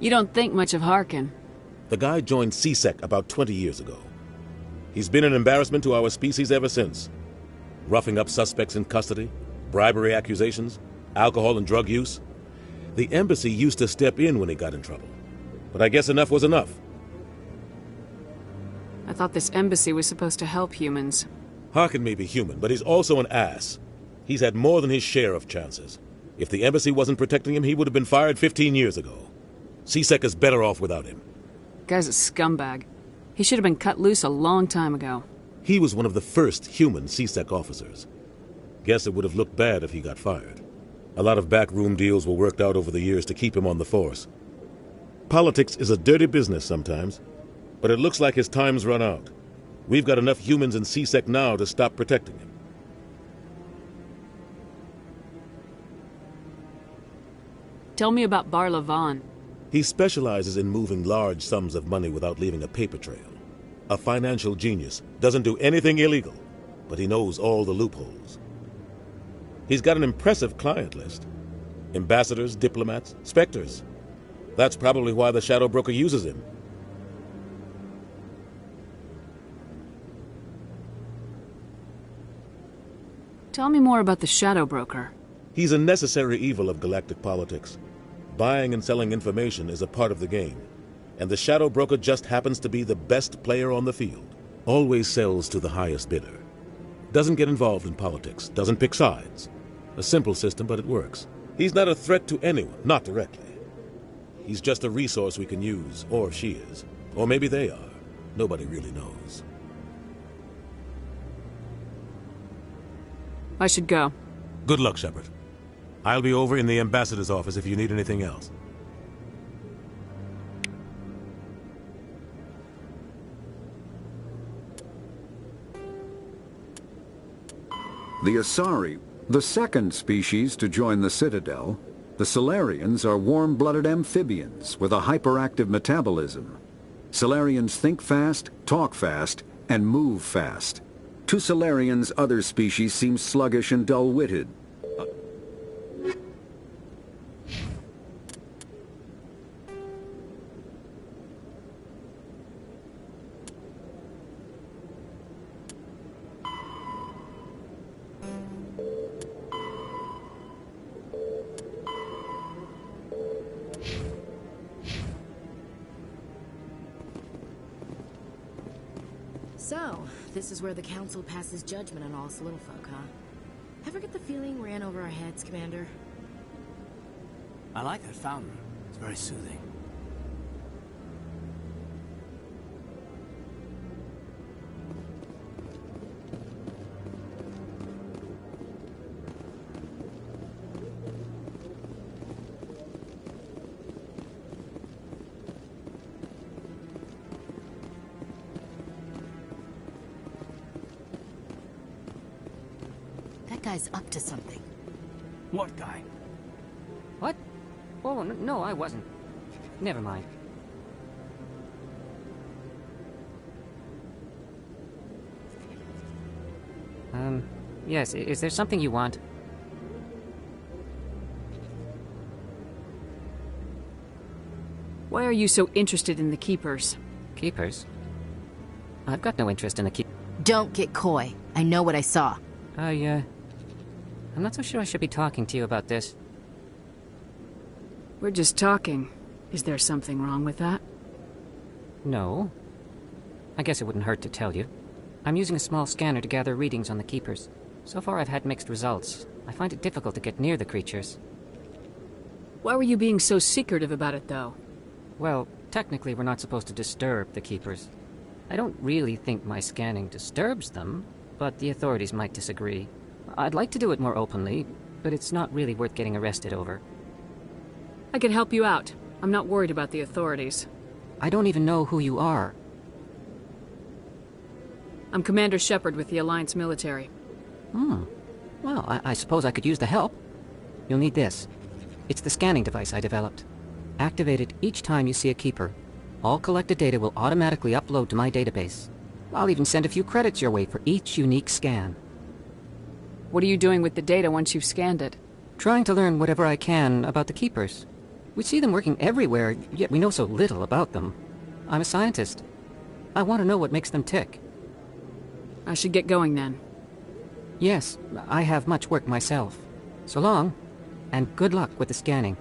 You don't think much of Harkin. The guy joined CSEC about 20 years ago. He's been an embarrassment to our species ever since. Roughing up suspects in custody, bribery accusations, alcohol and drug use. The embassy used to step in when he got in trouble. But I guess enough was enough. I thought this embassy was supposed to help humans. Harkin may be human, but he's also an ass. He's had more than his share of chances. If the embassy wasn't protecting him, he would have been fired 15 years ago. CSEC is better off without him. Guy's a scumbag. He should have been cut loose a long time ago. He was one of the first human CSEC officers. Guess it would have looked bad if he got fired. A lot of backroom deals were worked out over the years to keep him on the force. Politics is a dirty business sometimes, but it looks like his time's run out. We've got enough humans in CSEC now to stop protecting him. Tell me about Barla Vaughn. He specializes in moving large sums of money without leaving a paper trail. A financial genius, doesn't do anything illegal. but he knows all the loopholes. He's got an impressive client list. Ambassadors, diplomats, specters. That's probably why the Shadow Broker uses him. Tell me more about the Shadow Broker. He's a necessary evil of galactic politics. Buying and selling information is a part of the game, and the Shadow Broker just happens to be the best player on the field. Always sells to the highest bidder. Doesn't get involved in politics, doesn't pick sides. A simple system, but it works. He's not a threat to anyone, not directly. He's just a resource we can use, or she is. Or maybe they are. Nobody really knows. I should go. Good luck, Shepard. I'll be over in the ambassador's office if you need anything else. The Asari, the second species to join the Citadel, the Solarians are warm-blooded amphibians with a hyperactive metabolism. Solarians think fast, talk fast, and move fast. To Solarians, other species seem sluggish and dull-witted. So, this is where the Council passes judgment on all us little folk, huh? Ever get the feeling we're in over our heads, Commander? I like that fountain. It's very soothing. That guy's up to something. What guy? What? Oh, no, I wasn't. Never mind. Yes, is there something you want? Why are you so interested in the Keepers? Keepers? I've got no interest in the Keepers. Don't get coy. I know what I saw. I'm not so sure I should be talking to you about this. We're just talking. Is there something wrong with that? No. I guess it wouldn't hurt to tell you. I'm using a small scanner to gather readings on the Keepers. So far I've had mixed results. I find it difficult to get near the creatures. Why were you being so secretive about it, though? Well, technically we're not supposed to disturb the Keepers. I don't really think my scanning disturbs them, but the authorities might disagree. I'd like to do it more openly, but it's not really worth getting arrested over. I can help you out. I'm not worried about the authorities. I don't even know who you are. I'm Commander Shepard with the Alliance military. Well, I suppose I could use the help. You'll need this. It's the scanning device I developed. Activate it each time you see a Keeper. All collected data will automatically upload to my database. I'll even send a few credits your way for each unique scan. What are you doing with the data once you've scanned it? Trying to learn whatever I can about the Keepers. We see them working everywhere, yet we know so little about them. I'm a scientist. I want to know what makes them tick. I should get going then. Yes, I have much work myself. So long, and good luck with the scanning.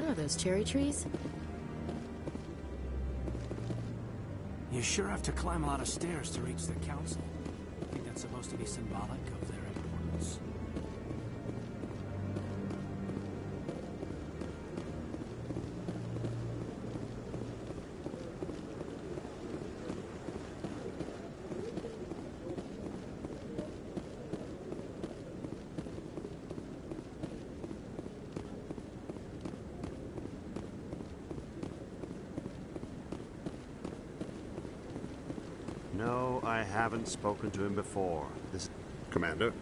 What are those, cherry trees? You sure have to climb a lot of stairs to reach the council. I think that's supposed to be symbolic of their importance. No, I haven't spoken to him before. This... Commander?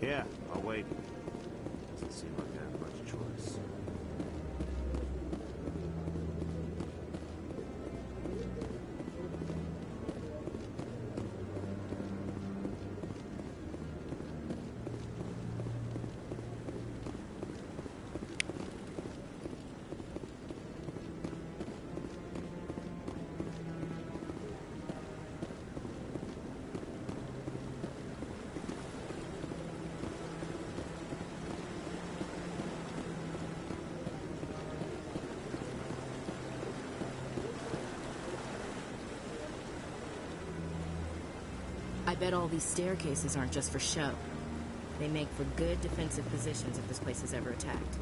Yeah, I'll wait. Doesn't seem like I have much choice. I bet all these staircases aren't just for show. They make for good defensive positions if this place is ever attacked.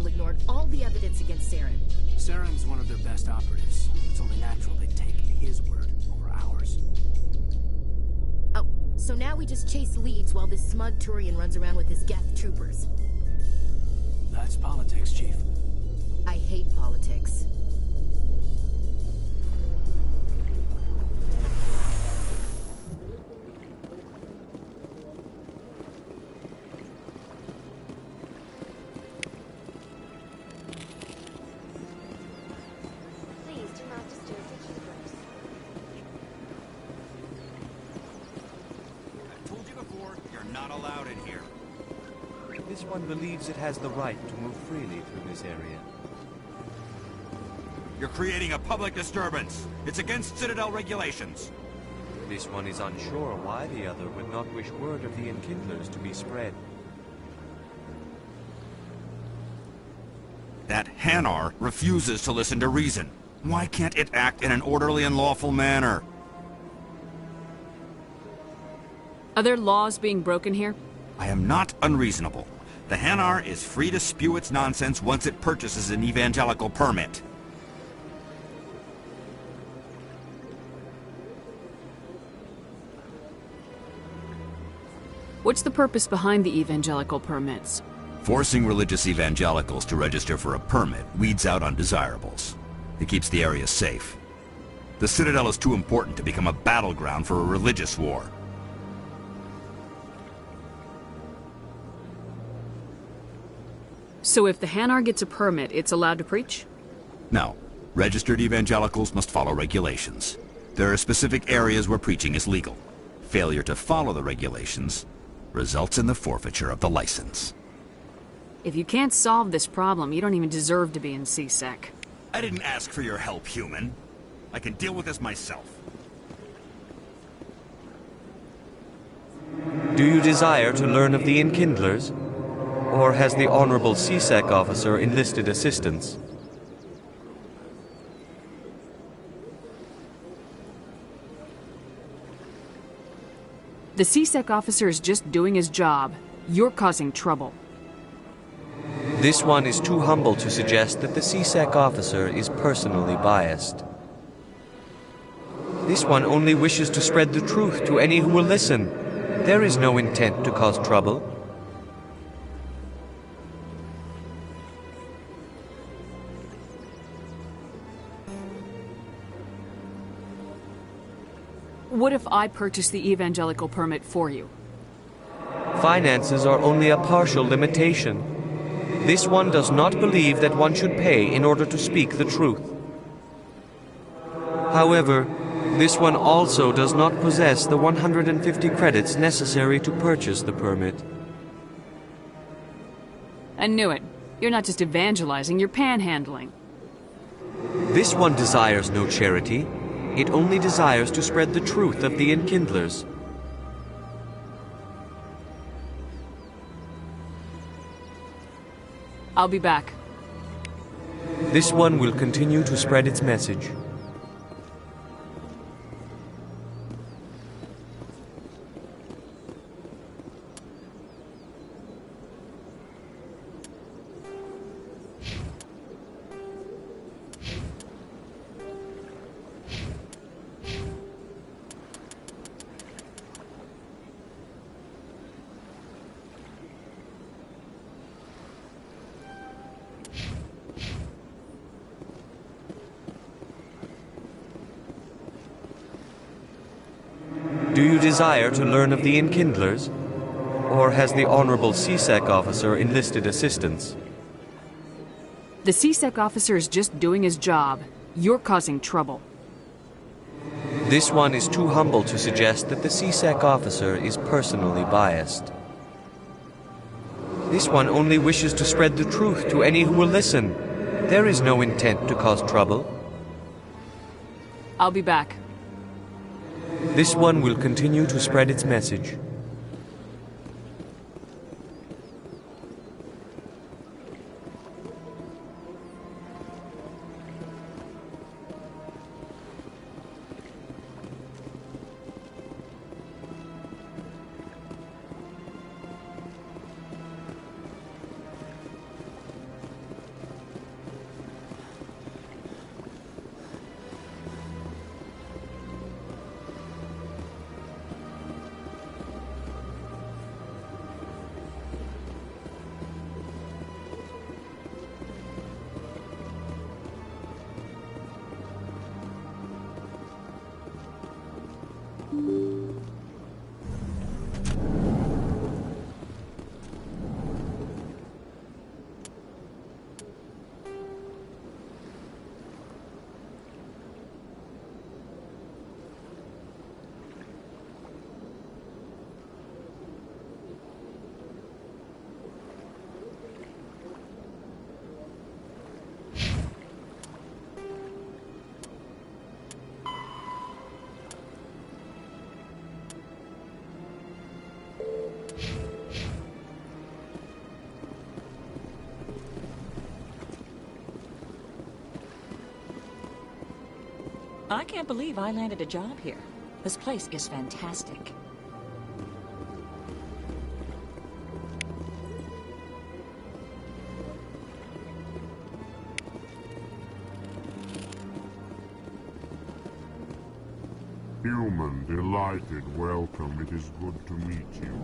Ignored all the evidence against Saren. Saren's one of their best operatives. It's only natural they take his word over ours. Oh, so now we just chase leads while this smug Turian runs around with his Geth troopers. That's politics, Chief. I hate politics. This one believes it has the right to move freely through this area. You're creating a public disturbance. It's against Citadel regulations. This one is unsure why the other would not wish word of the Enkindlers to be spread. That Hanar refuses to listen to reason. Why can't it act in an orderly and lawful manner? Are there laws being broken here? I am not unreasonable. The Hanar is free to spew its nonsense once it purchases an evangelical permit. What's the purpose behind the evangelical permits? Forcing religious evangelicals to register for a permit weeds out undesirables. It keeps the area safe. The Citadel is too important to become a battleground for a religious war. So if the Hanar gets a permit, it's allowed to preach? No. Registered evangelicals must follow regulations. There are specific areas where preaching is legal. Failure to follow the regulations results in the forfeiture of the license. If you can't solve this problem, you don't even deserve to be in CSEC. I didn't ask for your help, human. I can deal with this myself. Do you desire to learn of the Enkindlers? Or has the Honorable CSEC officer enlisted assistance? The CSEC officer is just doing his job. You're causing trouble. This one is too humble to suggest that the CSEC officer is personally biased. This one only wishes to spread the truth to any who will listen. There is no intent to cause trouble. What if I purchase the evangelical permit for you? Finances are only a partial limitation. This one does not believe that one should pay in order to speak the truth. However, this one also does not possess the 150 credits necessary to purchase the permit. I knew it. You're not just evangelizing, you're panhandling. This one desires no charity. It only desires to spread the truth of the enkindlers. I'll be back. This one will continue to spread its message. Do you desire to learn of the enkindlers? Or has the Honorable CSEC officer enlisted assistance? The CSEC officer is just doing his job. You're causing trouble. This one is too humble to suggest that the CSEC officer is personally biased. This one only wishes to spread the truth to any who will listen. There is no intent to cause trouble. I'll be back. This one will continue to spread its message. I can't believe I landed a job here. This place is fantastic. Human, delighted, welcome. It is good to meet you.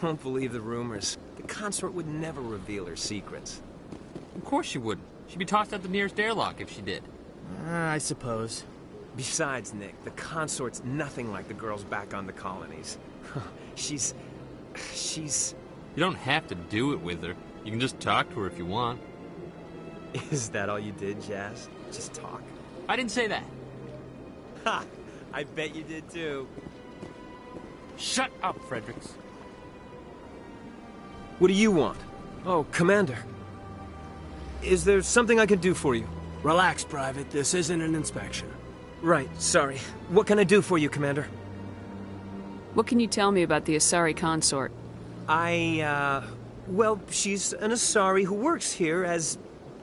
Don't believe the rumors. The consort would never reveal her secrets. Of course she wouldn't. She'd be tossed out the nearest airlock if she did. I suppose. Besides, Nick, the consort's nothing like the girls back on the colonies. She's... You don't have to do it with her. You can just talk to her if you want. Is that all you did, Jazz? Just talk? I didn't say that. Ha! I bet you did too. Shut up, Fredericks. What do you want? Oh, Commander. Is there something I can do for you? Relax, Private. This isn't an inspection. Right, sorry. What can I do for you, Commander? What can you tell me about the Asari consort? Well, she's an Asari who works here as...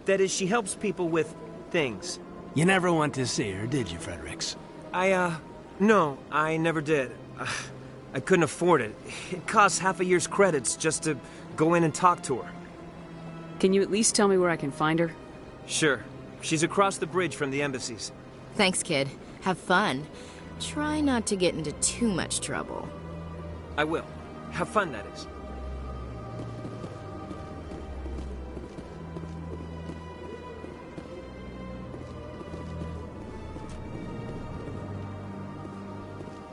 That is, she helps people with things. You never went to see her, did you, Fredericks? No, I never did. I couldn't afford it. It costs half a year's credits just to go in and talk to her. Can you at least tell me where I can find her? Sure. She's across the bridge from the embassies. Thanks, kid. Have fun. Try not to get into too much trouble. I will. Have fun, that is.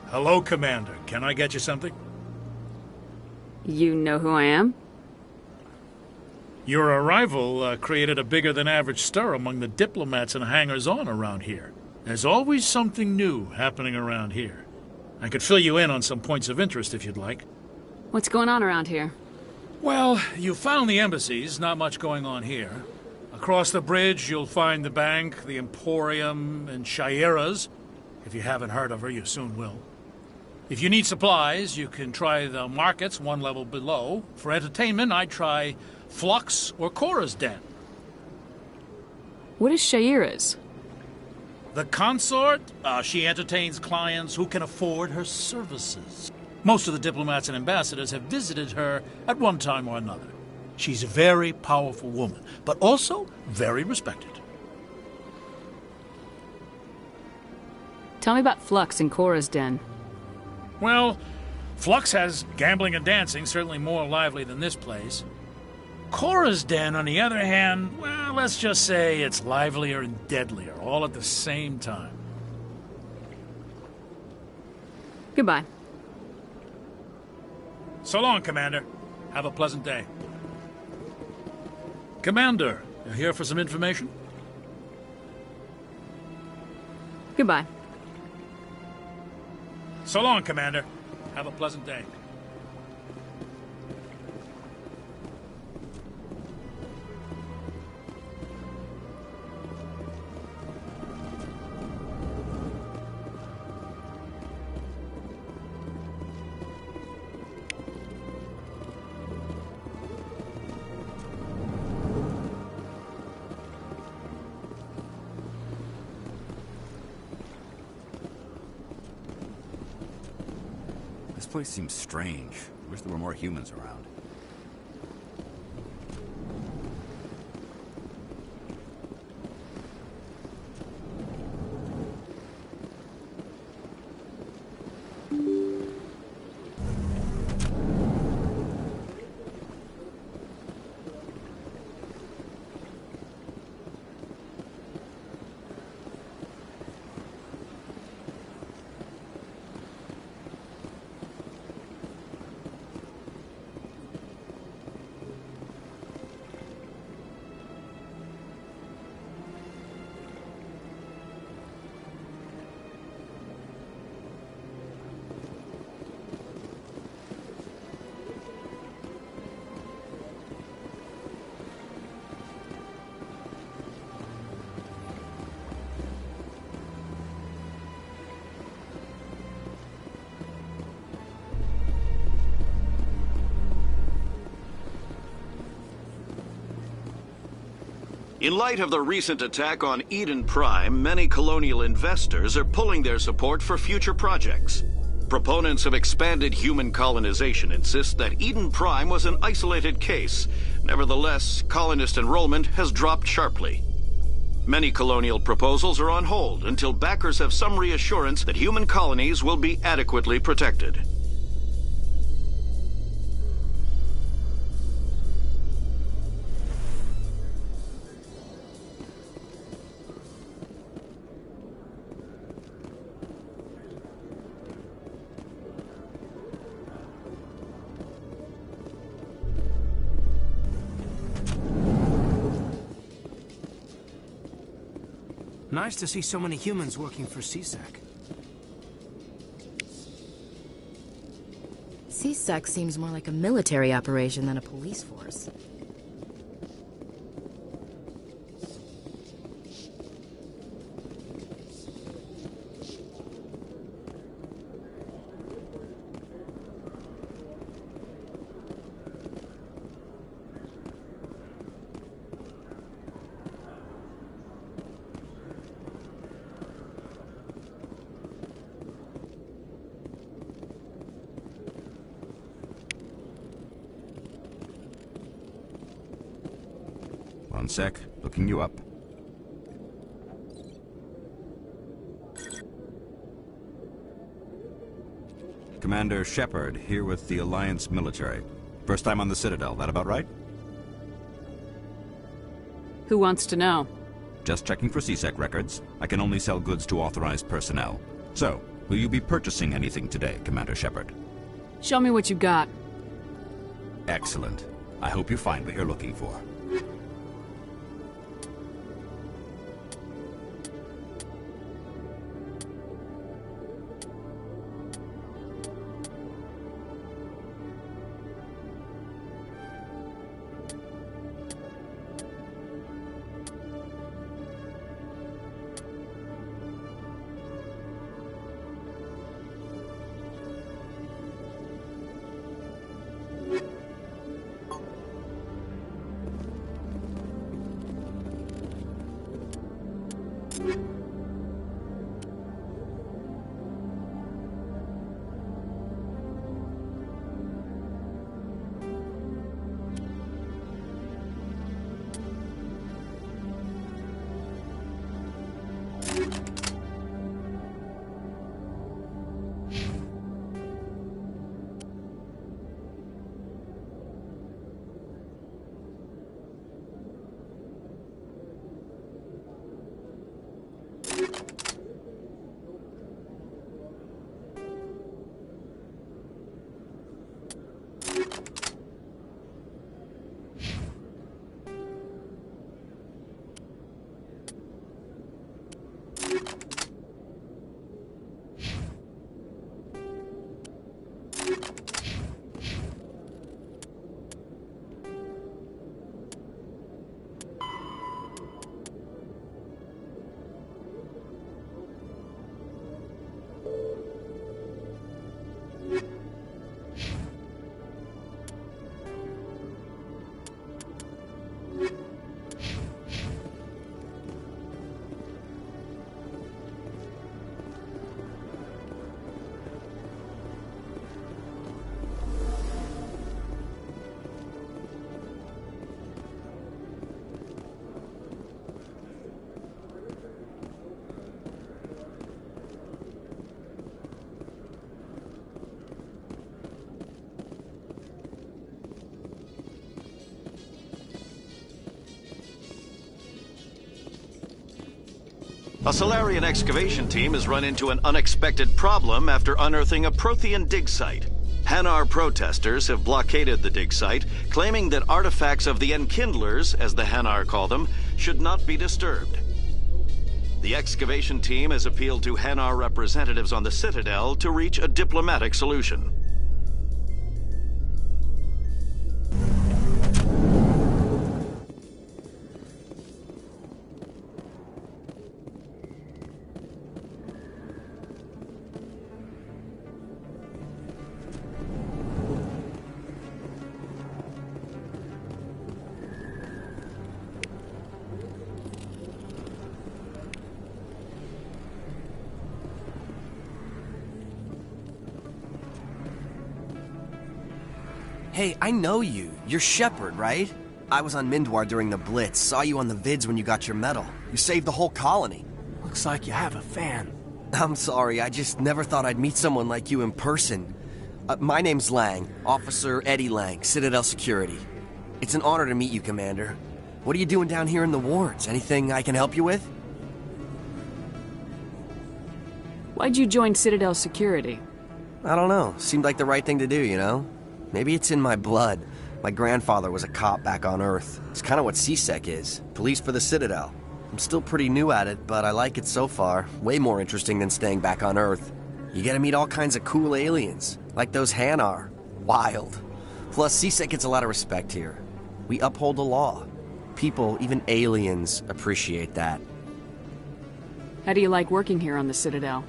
Hello, Commander. Can I get you something? You know who I am? Your arrival created a bigger-than-average stir among the diplomats and hangers-on around here. There's always something new happening around here. I could fill you in on some points of interest if you'd like. What's going on around here? Well, you found the embassies, not much going on here. Across the bridge, you'll find the bank, the Emporium, and Shaira's. If you haven't heard of her, you soon will. If you need supplies, you can try the markets one level below. For entertainment, I'd try Flux or Cora's Den. What is Shaira's? The consort, she entertains clients who can afford her services. Most of the diplomats and ambassadors have visited her at one time or another. She's a very powerful woman, but also very respected. Tell me about Flux and Cora's Den. Well, Flux has gambling and dancing, certainly more lively than this place. Cora's Den, on the other hand, well, let's just say it's livelier and deadlier, all at the same time. Goodbye. So long, Commander. Have a pleasant day. Commander, you here for some information? Goodbye. So long, Commander. Have a pleasant day. This place seems strange. I wish there were more humans around. In light of the recent attack on Eden Prime, many colonial investors are pulling their support for future projects. Proponents of expanded human colonization insist that Eden Prime was an isolated case. Nevertheless, colonist enrollment has dropped sharply. Many colonial proposals are on hold until backers have some reassurance that human colonies will be adequately protected. Nice to see so many humans working for CSEC. CSEC seems more like a military operation than a police force. One sec, looking you up. Commander Shepard, here with the Alliance military. First time on the Citadel, that about right? Who wants to know? Just checking for CSEC records. I can only sell goods to authorized personnel. So, will you be purchasing anything today, Commander Shepard? Show me what you got. Excellent. I hope you find what you're looking for. A Solarian excavation team has run into an unexpected problem after unearthing a Prothean dig site. Hanar protesters have blockaded the dig site, claiming that artifacts of the Enkindlers, as the Hanar call them, should not be disturbed. The excavation team has appealed to Hanar representatives on the Citadel to reach a diplomatic solution. Hey, I know you. You're Shepard, right? I was on Mindwar during the Blitz. Saw you on the vids when you got your medal. You saved the whole colony. Looks like you have a fan. I'm sorry, I just never thought I'd meet someone like you in person. My name's Lang, Officer Eddie Lang, Citadel Security. It's an honor to meet you, Commander. What are you doing down here in the wards? Anything I can help you with? Why'd you join Citadel Security? I don't know. Seemed like the right thing to do, you know? Maybe it's in my blood. My grandfather was a cop back on Earth. It's kind of what CSEC is. Police for the Citadel. I'm still pretty new at it, but I like it so far. Way more interesting than staying back on Earth. You get to meet all kinds of cool aliens, like those Hanar. Wild. Plus, CSEC gets a lot of respect here. We uphold the law. People, even aliens, appreciate that. How do you like working here on the Citadel?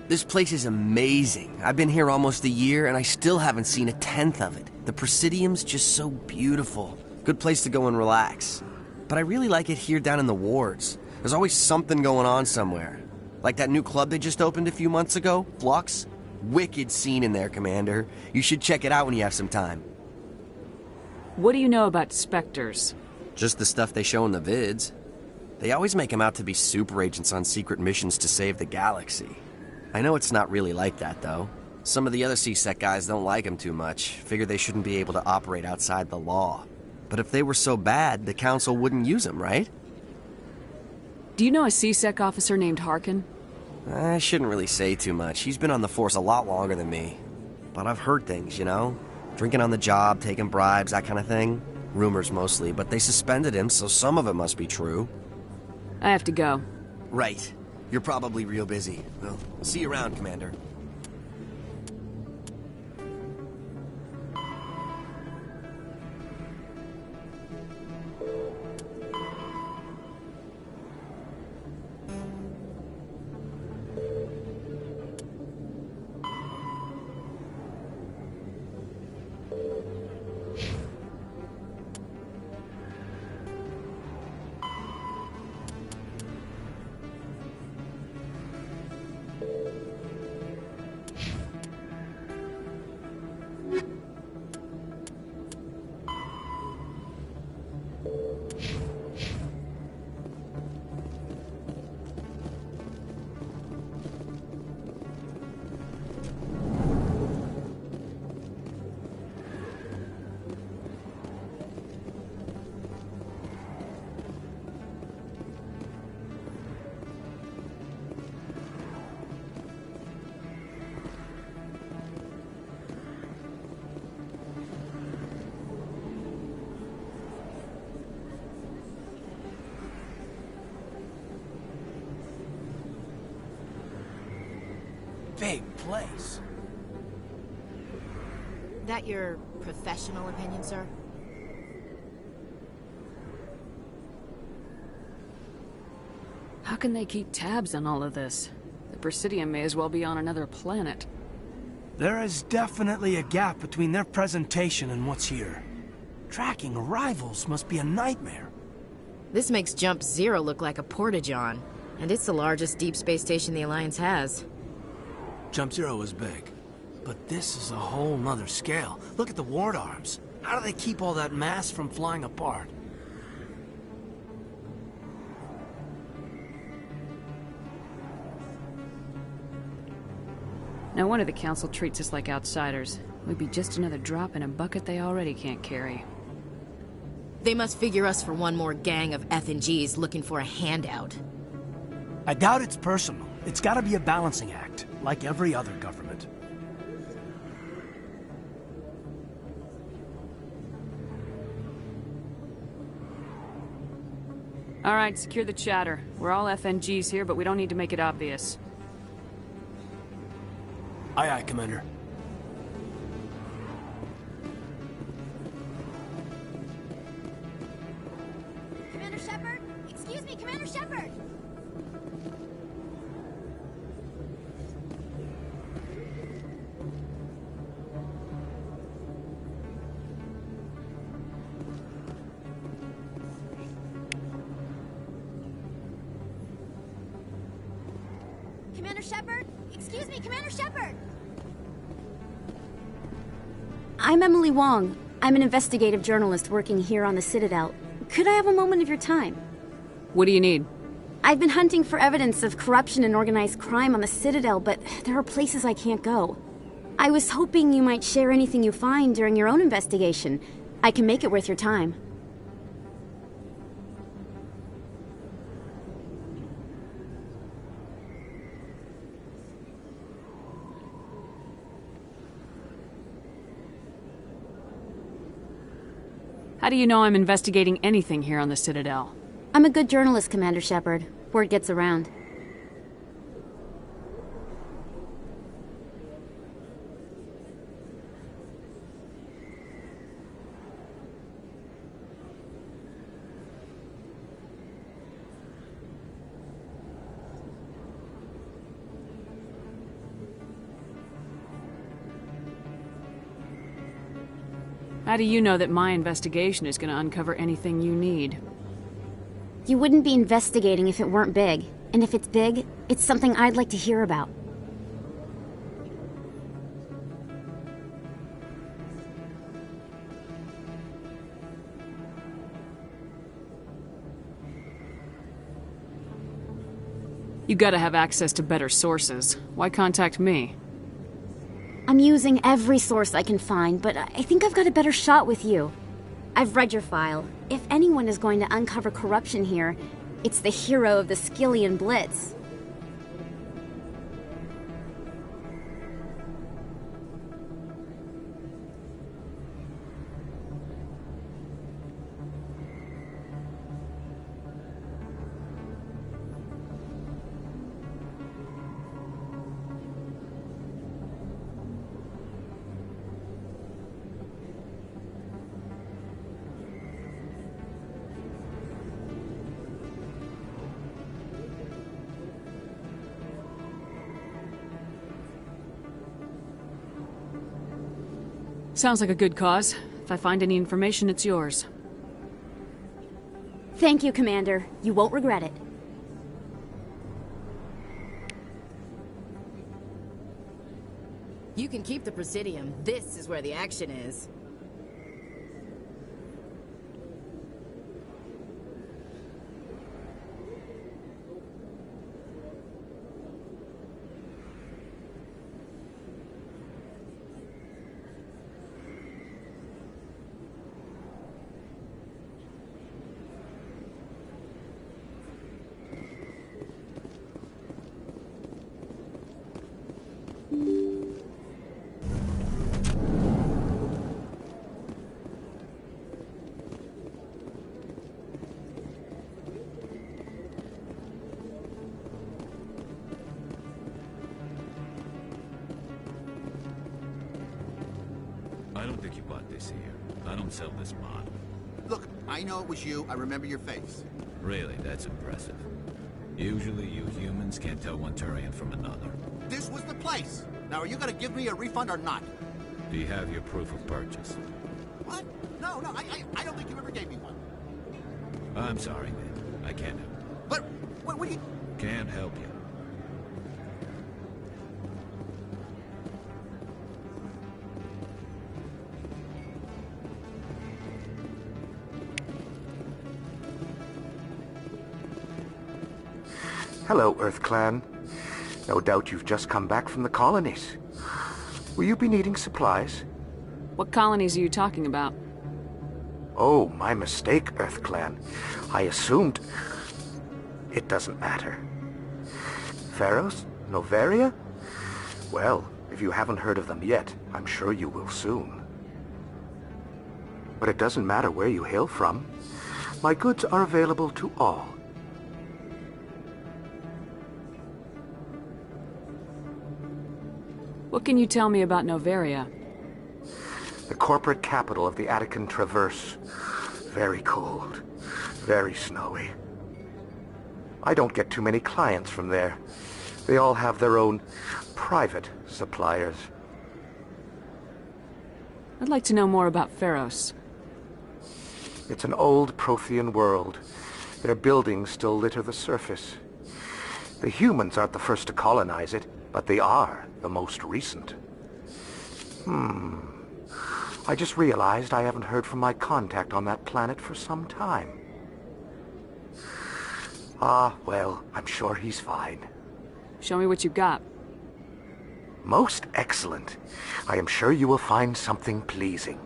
This place is amazing. I've been here almost a year, and I still haven't seen a tenth of it. The Presidium's just so beautiful. Good place to go and relax. But I really like it here down in the wards. There's always something going on somewhere. Like that new club they just opened a few months ago, Flux. Wicked scene in there, Commander. You should check it out when you have some time. What do you know about Spectres? Just the stuff they show in the vids. They always make them out to be super agents on secret missions to save the galaxy. I know it's not really like that, though. Some of the other CSEC guys don't like them too much. Figure they shouldn't be able to operate outside the law. But if they were so bad, the Council wouldn't use them, right? Do you know a CSEC officer named Harkin? I shouldn't really say too much. He's been on the force a lot longer than me. But I've heard things, you know? Drinking on the job, taking bribes, that kind of thing. Rumors mostly, but they suspended him, so some of it must be true. I have to go. Right. You're probably real busy. Well, see you around, Commander. Big place. That your professional opinion, sir? How can they keep tabs on all of this? The Presidium may as well be on another planet. There is definitely a gap between their presentation and what's here. Tracking arrivals must be a nightmare. This makes Jump Zero look like a porta-john, and it's the largest deep space station the Alliance has. Jump Zero is big, but this is a whole nother scale. Look at the ward arms. How do they keep all that mass from flying apart? No wonder the Council treats us like outsiders. We'd be just another drop in a bucket they already can't carry. They must figure us for one more gang of F&Gs looking for a handout. I doubt it's personal. It's gotta be a balancing act, like every other government. All right, secure the chatter. We're all FNGs here, but we don't need to make it obvious. Aye, aye, Commander. Commander Shepard? Excuse me, Commander Shepard! Commander Shepard? Excuse me, Commander Shepard! I'm Emily Wong. I'm an investigative journalist working here on the Citadel. Could I have a moment of your time? What do you need? I've been hunting for evidence of corruption and organized crime on the Citadel, but there are places I can't go. I was hoping you might share anything you find during your own investigation. I can make it worth your time. How do you know I'm investigating anything here on the Citadel? A I'm a good journalist, Commander Shepard. Word gets around. How do you know that my investigation is going to uncover anything you need? You wouldn't be investigating if it weren't big. And if it's big, it's something I'd like to hear about. You gotta have access to better sources. Why contact me? I'm using every source I can find, but I think I've got a better shot with you. I've read your file. If anyone is going to uncover corruption here, it's the hero of the Skillian Blitz. Sounds like a good cause. If I find any information, it's yours. Thank you, Commander. You won't regret it. You can keep the Presidium. This is where the action is. I don't think you bought this here. I don't sell this mod. Look, I know it was you. I remember your face. Really, that's impressive. Usually you humans can't tell one Turian from another. This was the place. Now, are you gonna give me a refund or not? Do you have your proof of purchase? What? No, I don't think you ever gave me one. I'm sorry, man. I can't help you. But, what do you... Can't help you. Hello, Earth Clan. No doubt you've just come back from the colonies. Will you be needing supplies? What colonies are you talking about? Oh, my mistake, Earth Clan. I assumed... It doesn't matter. Pharos? Noveria? Well, if you haven't heard of them yet, I'm sure you will soon. But it doesn't matter where you hail from. My goods are available to all. What can you tell me about Noveria? The corporate capital of the Attican Traverse. Very cold. Very snowy. I don't get too many clients from there. They all have their own private suppliers. I'd like to know more about Pharos. It's an old Prothean world. Their buildings still litter the surface. The humans aren't the first to colonize it, but they are the most recent. I just realized I haven't heard from my contact on that planet for some time. Ah, well, I'm sure he's fine. Show me what you got. Most excellent. I am sure you will find something pleasing.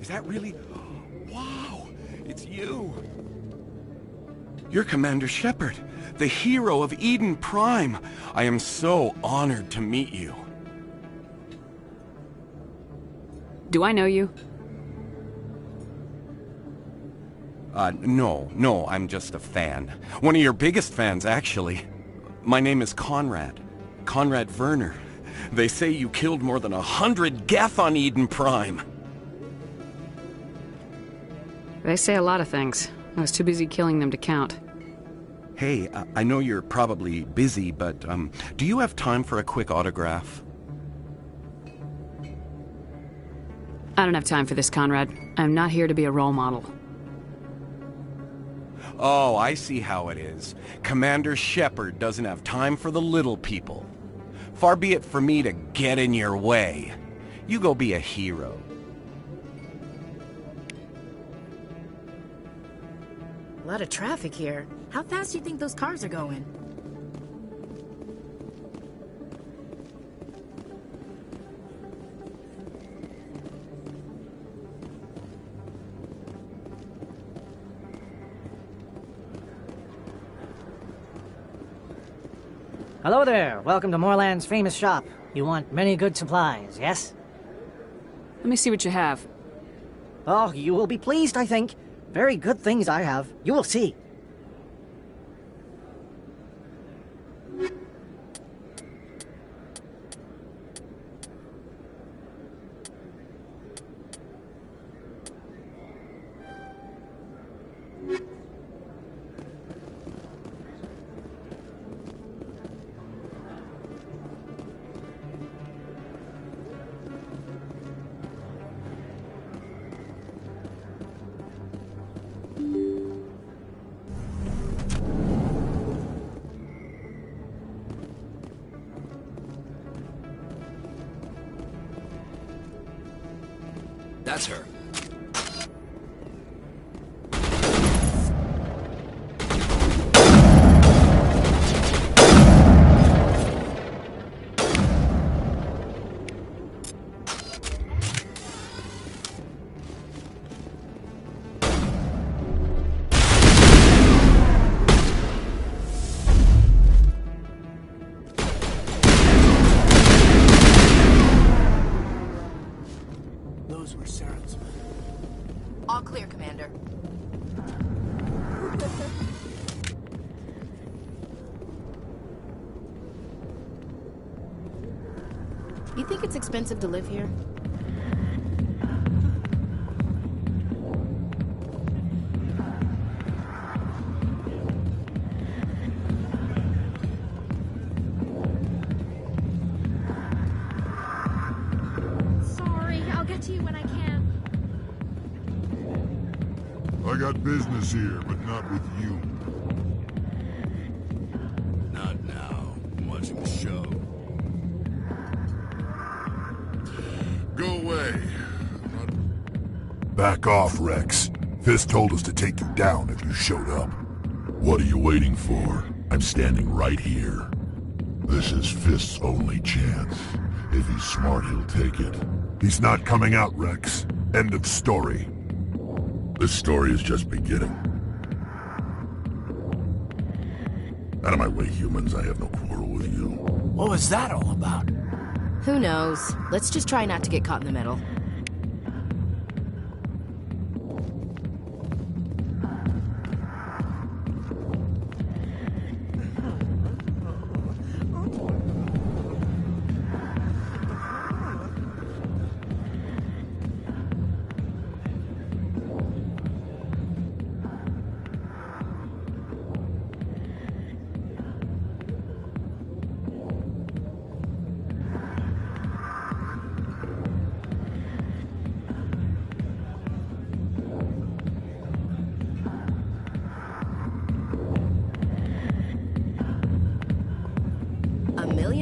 Is that really... Wow! It's you! You're Commander Shepard, the hero of Eden Prime. I am so honored to meet you. Do I know you? No, I'm just a fan. One of your biggest fans, actually. My name is Conrad. Conrad Werner. They say you killed more than 100 Geth on Eden Prime. They say a lot of things. I was too busy killing them to count. Hey, I know you're probably busy, but, do you have time for a quick autograph? I don't have time for this, Conrad. I'm not here to be a role model. Oh, I see how it is. Commander Shepard doesn't have time for the little people. Far be it for me to get in your way. You go be a hero. A lot of traffic here. How fast do you think those cars are going? Hello there. Welcome to Moorland's famous shop. You want many good supplies, yes? Let me see what you have. Oh, you will be pleased, I think. Very good things I have. You will see. That's her. Those were Saren's men. All clear, Commander. You think it's expensive to live here? Sorry, I'll get to you when I can. I got business here, but not with you. Not now. I'm watching the show. Go away. Back off, Rex. Fist told us to take you down if you showed up. What are you waiting for? I'm standing right here. This is Fist's only chance. If he's smart, he'll take it. He's not coming out, Rex. End of story. This story is just beginning. Out of my way, humans. I have no quarrel with you. What was that all about? Who knows? Let's just try not to get caught in the middle.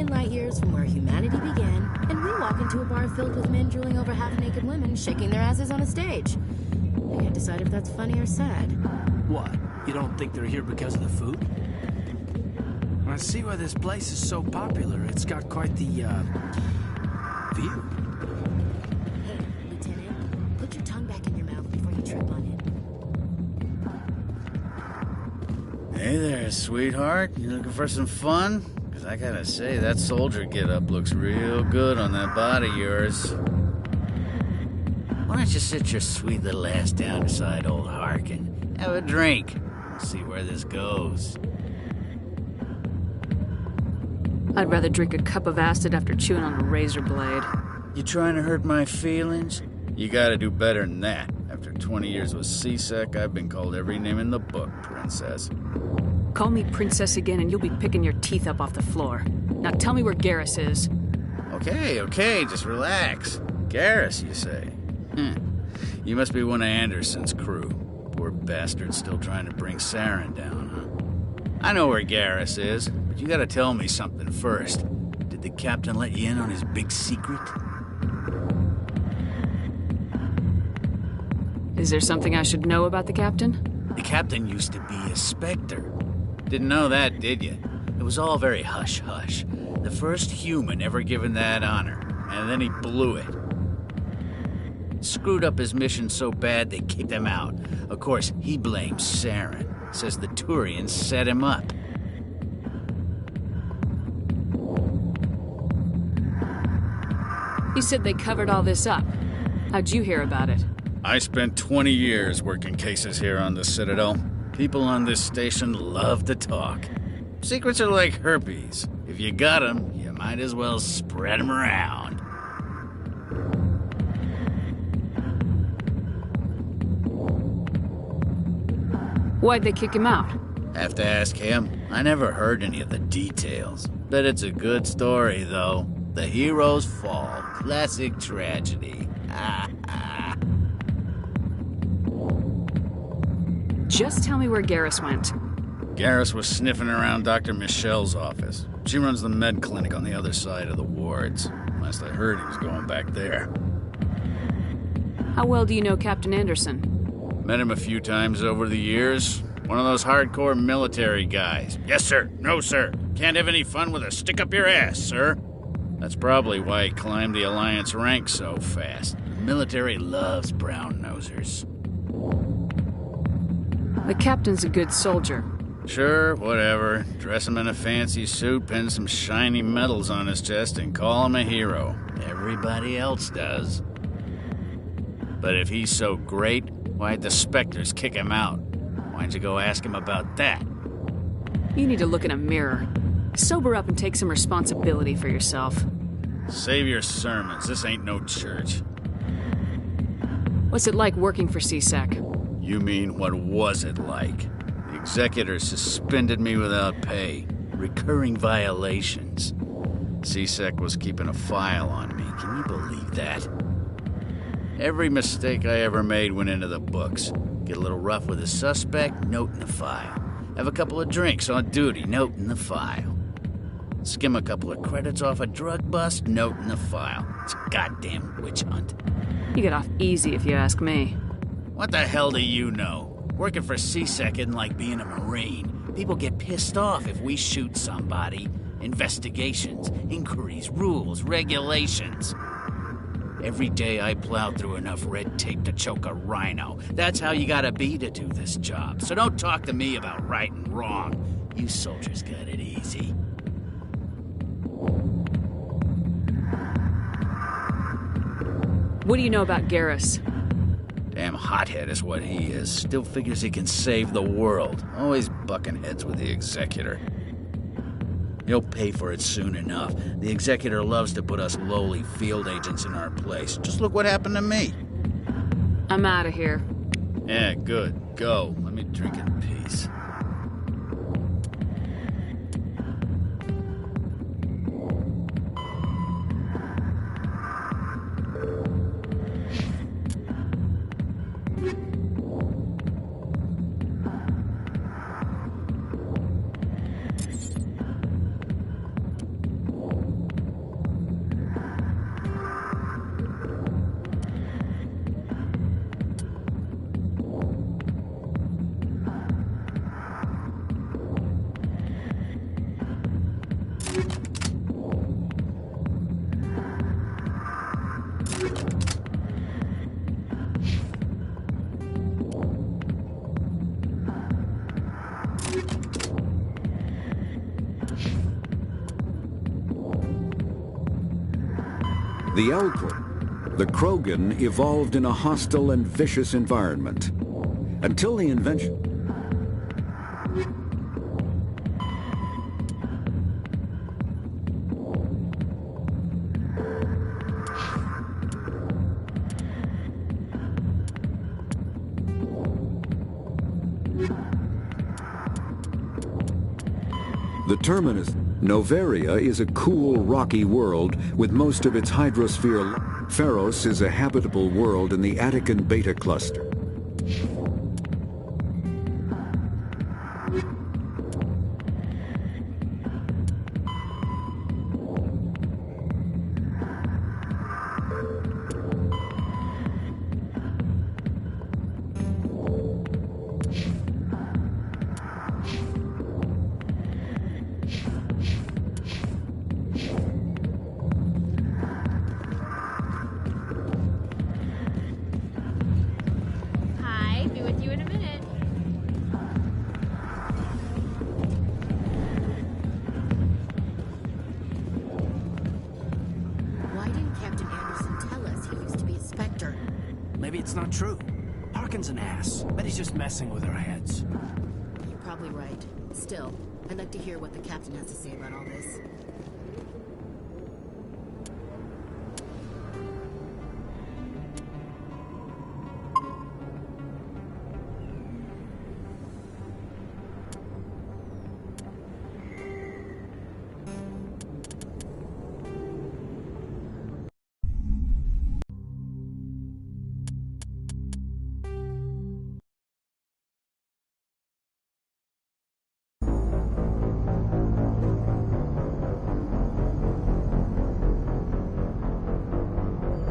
Light years from where humanity began, and we walk into a bar filled with men drooling over half-naked women shaking their asses on a stage. I can't decide if that's funny or sad. What? You don't think they're here because of the food? I see why this place is so popular. It's got quite the, view. Hey, Lieutenant, put your tongue back in your mouth before you trip on Hey there, sweetheart. You looking for some fun? Because I gotta say, that soldier get-up looks real good on that body of yours. Why don't you sit your sweet little ass down beside old Harkin? Have a drink. See where this goes. I'd rather drink a cup of acid after chewing on a razor blade. You trying to hurt my feelings? You gotta do better than that. After 20 years with C-Sec, I've been called every name in the book, Princess. Call me Princess again and you'll be picking your teeth up off the floor. Now tell me where Garrus is. Okay, just relax. Garrus, you say? You must be one of Anderson's crew. Poor bastard still trying to bring Saren down, huh? I know where Garrus is, but you gotta tell me something first. Did the captain let you in on his big secret? Is there something I should know about the captain? The captain used to be a Spectre. Didn't know that, did you? It was all very hush-hush. The first human ever given that honor, and then he blew it. Screwed up his mission so bad they kicked him out. Of course, he blames Saren. Says the Turians set him up. You said they covered all this up. How'd you hear about it? I spent 20 years working cases here on the Citadel. People on this station love to talk. Secrets are like herpes. If you got them, you might as well spread them around. Why'd they kick him out? Have to ask him. I never heard any of the details. Bet it's a good story, though. The hero's fall. Classic tragedy. Just tell me where Garrus went. Garrus was sniffing around Dr. Michelle's office. She runs the med clinic on the other side of the wards. Last I heard, he was going back there. How well do you know Captain Anderson? Met him a few times over the years. One of those hardcore military guys. Yes, sir. No, sir. Can't have any fun with a stick up your ass, sir. That's probably why he climbed the Alliance ranks so fast. The military loves brown-nosers. The captain's a good soldier. Sure, whatever. Dress him in a fancy suit, pin some shiny medals on his chest, and call him a hero. Everybody else does. But if he's so great, why'd the Spectres kick him out? Why'd you go ask him about that? You need to look in a mirror. Sober up and take some responsibility for yourself. Save your sermons. This ain't no church. What's it like working for C-Sec? You mean, what was it like? The executor suspended me without pay. Recurring violations. C-Sec was keeping a file on me. Can you believe that? Every mistake I ever made went into the books. Get a little rough with a suspect, note in the file. Have a couple of drinks on duty, note in the file. Skim a couple of credits off a drug bust, note in the file. It's a goddamn witch hunt. You get off easy if you ask me. What the hell do you know? Working for C-Sec isn't like being a Marine. People get pissed off if we shoot somebody. Investigations, inquiries, rules, regulations. Every day I plow through enough red tape to choke a rhino. That's how you gotta be to do this job. So don't talk to me about right and wrong. You soldiers got it easy. What do you know about Garrus? Damn hothead is what he is. Still figures he can save the world. Always bucking heads with the executor. He'll pay for it soon enough. The executor loves to put us lowly field agents in our place. Just look what happened to me. I'm out of here. Yeah, good. Go. Let me drink in peace. The Elcor, the Krogan, evolved in a hostile and vicious environment. Until the invention... The terminus, Noveria, is a cool, rocky world with most of its hydrosphere. Pharos is a habitable world in the Attican Beta Cluster. Maybe it's not true. Harkin's an ass. Bet he's just messing with our heads. You're probably right. Still, I'd like to hear what the captain has to say about all this.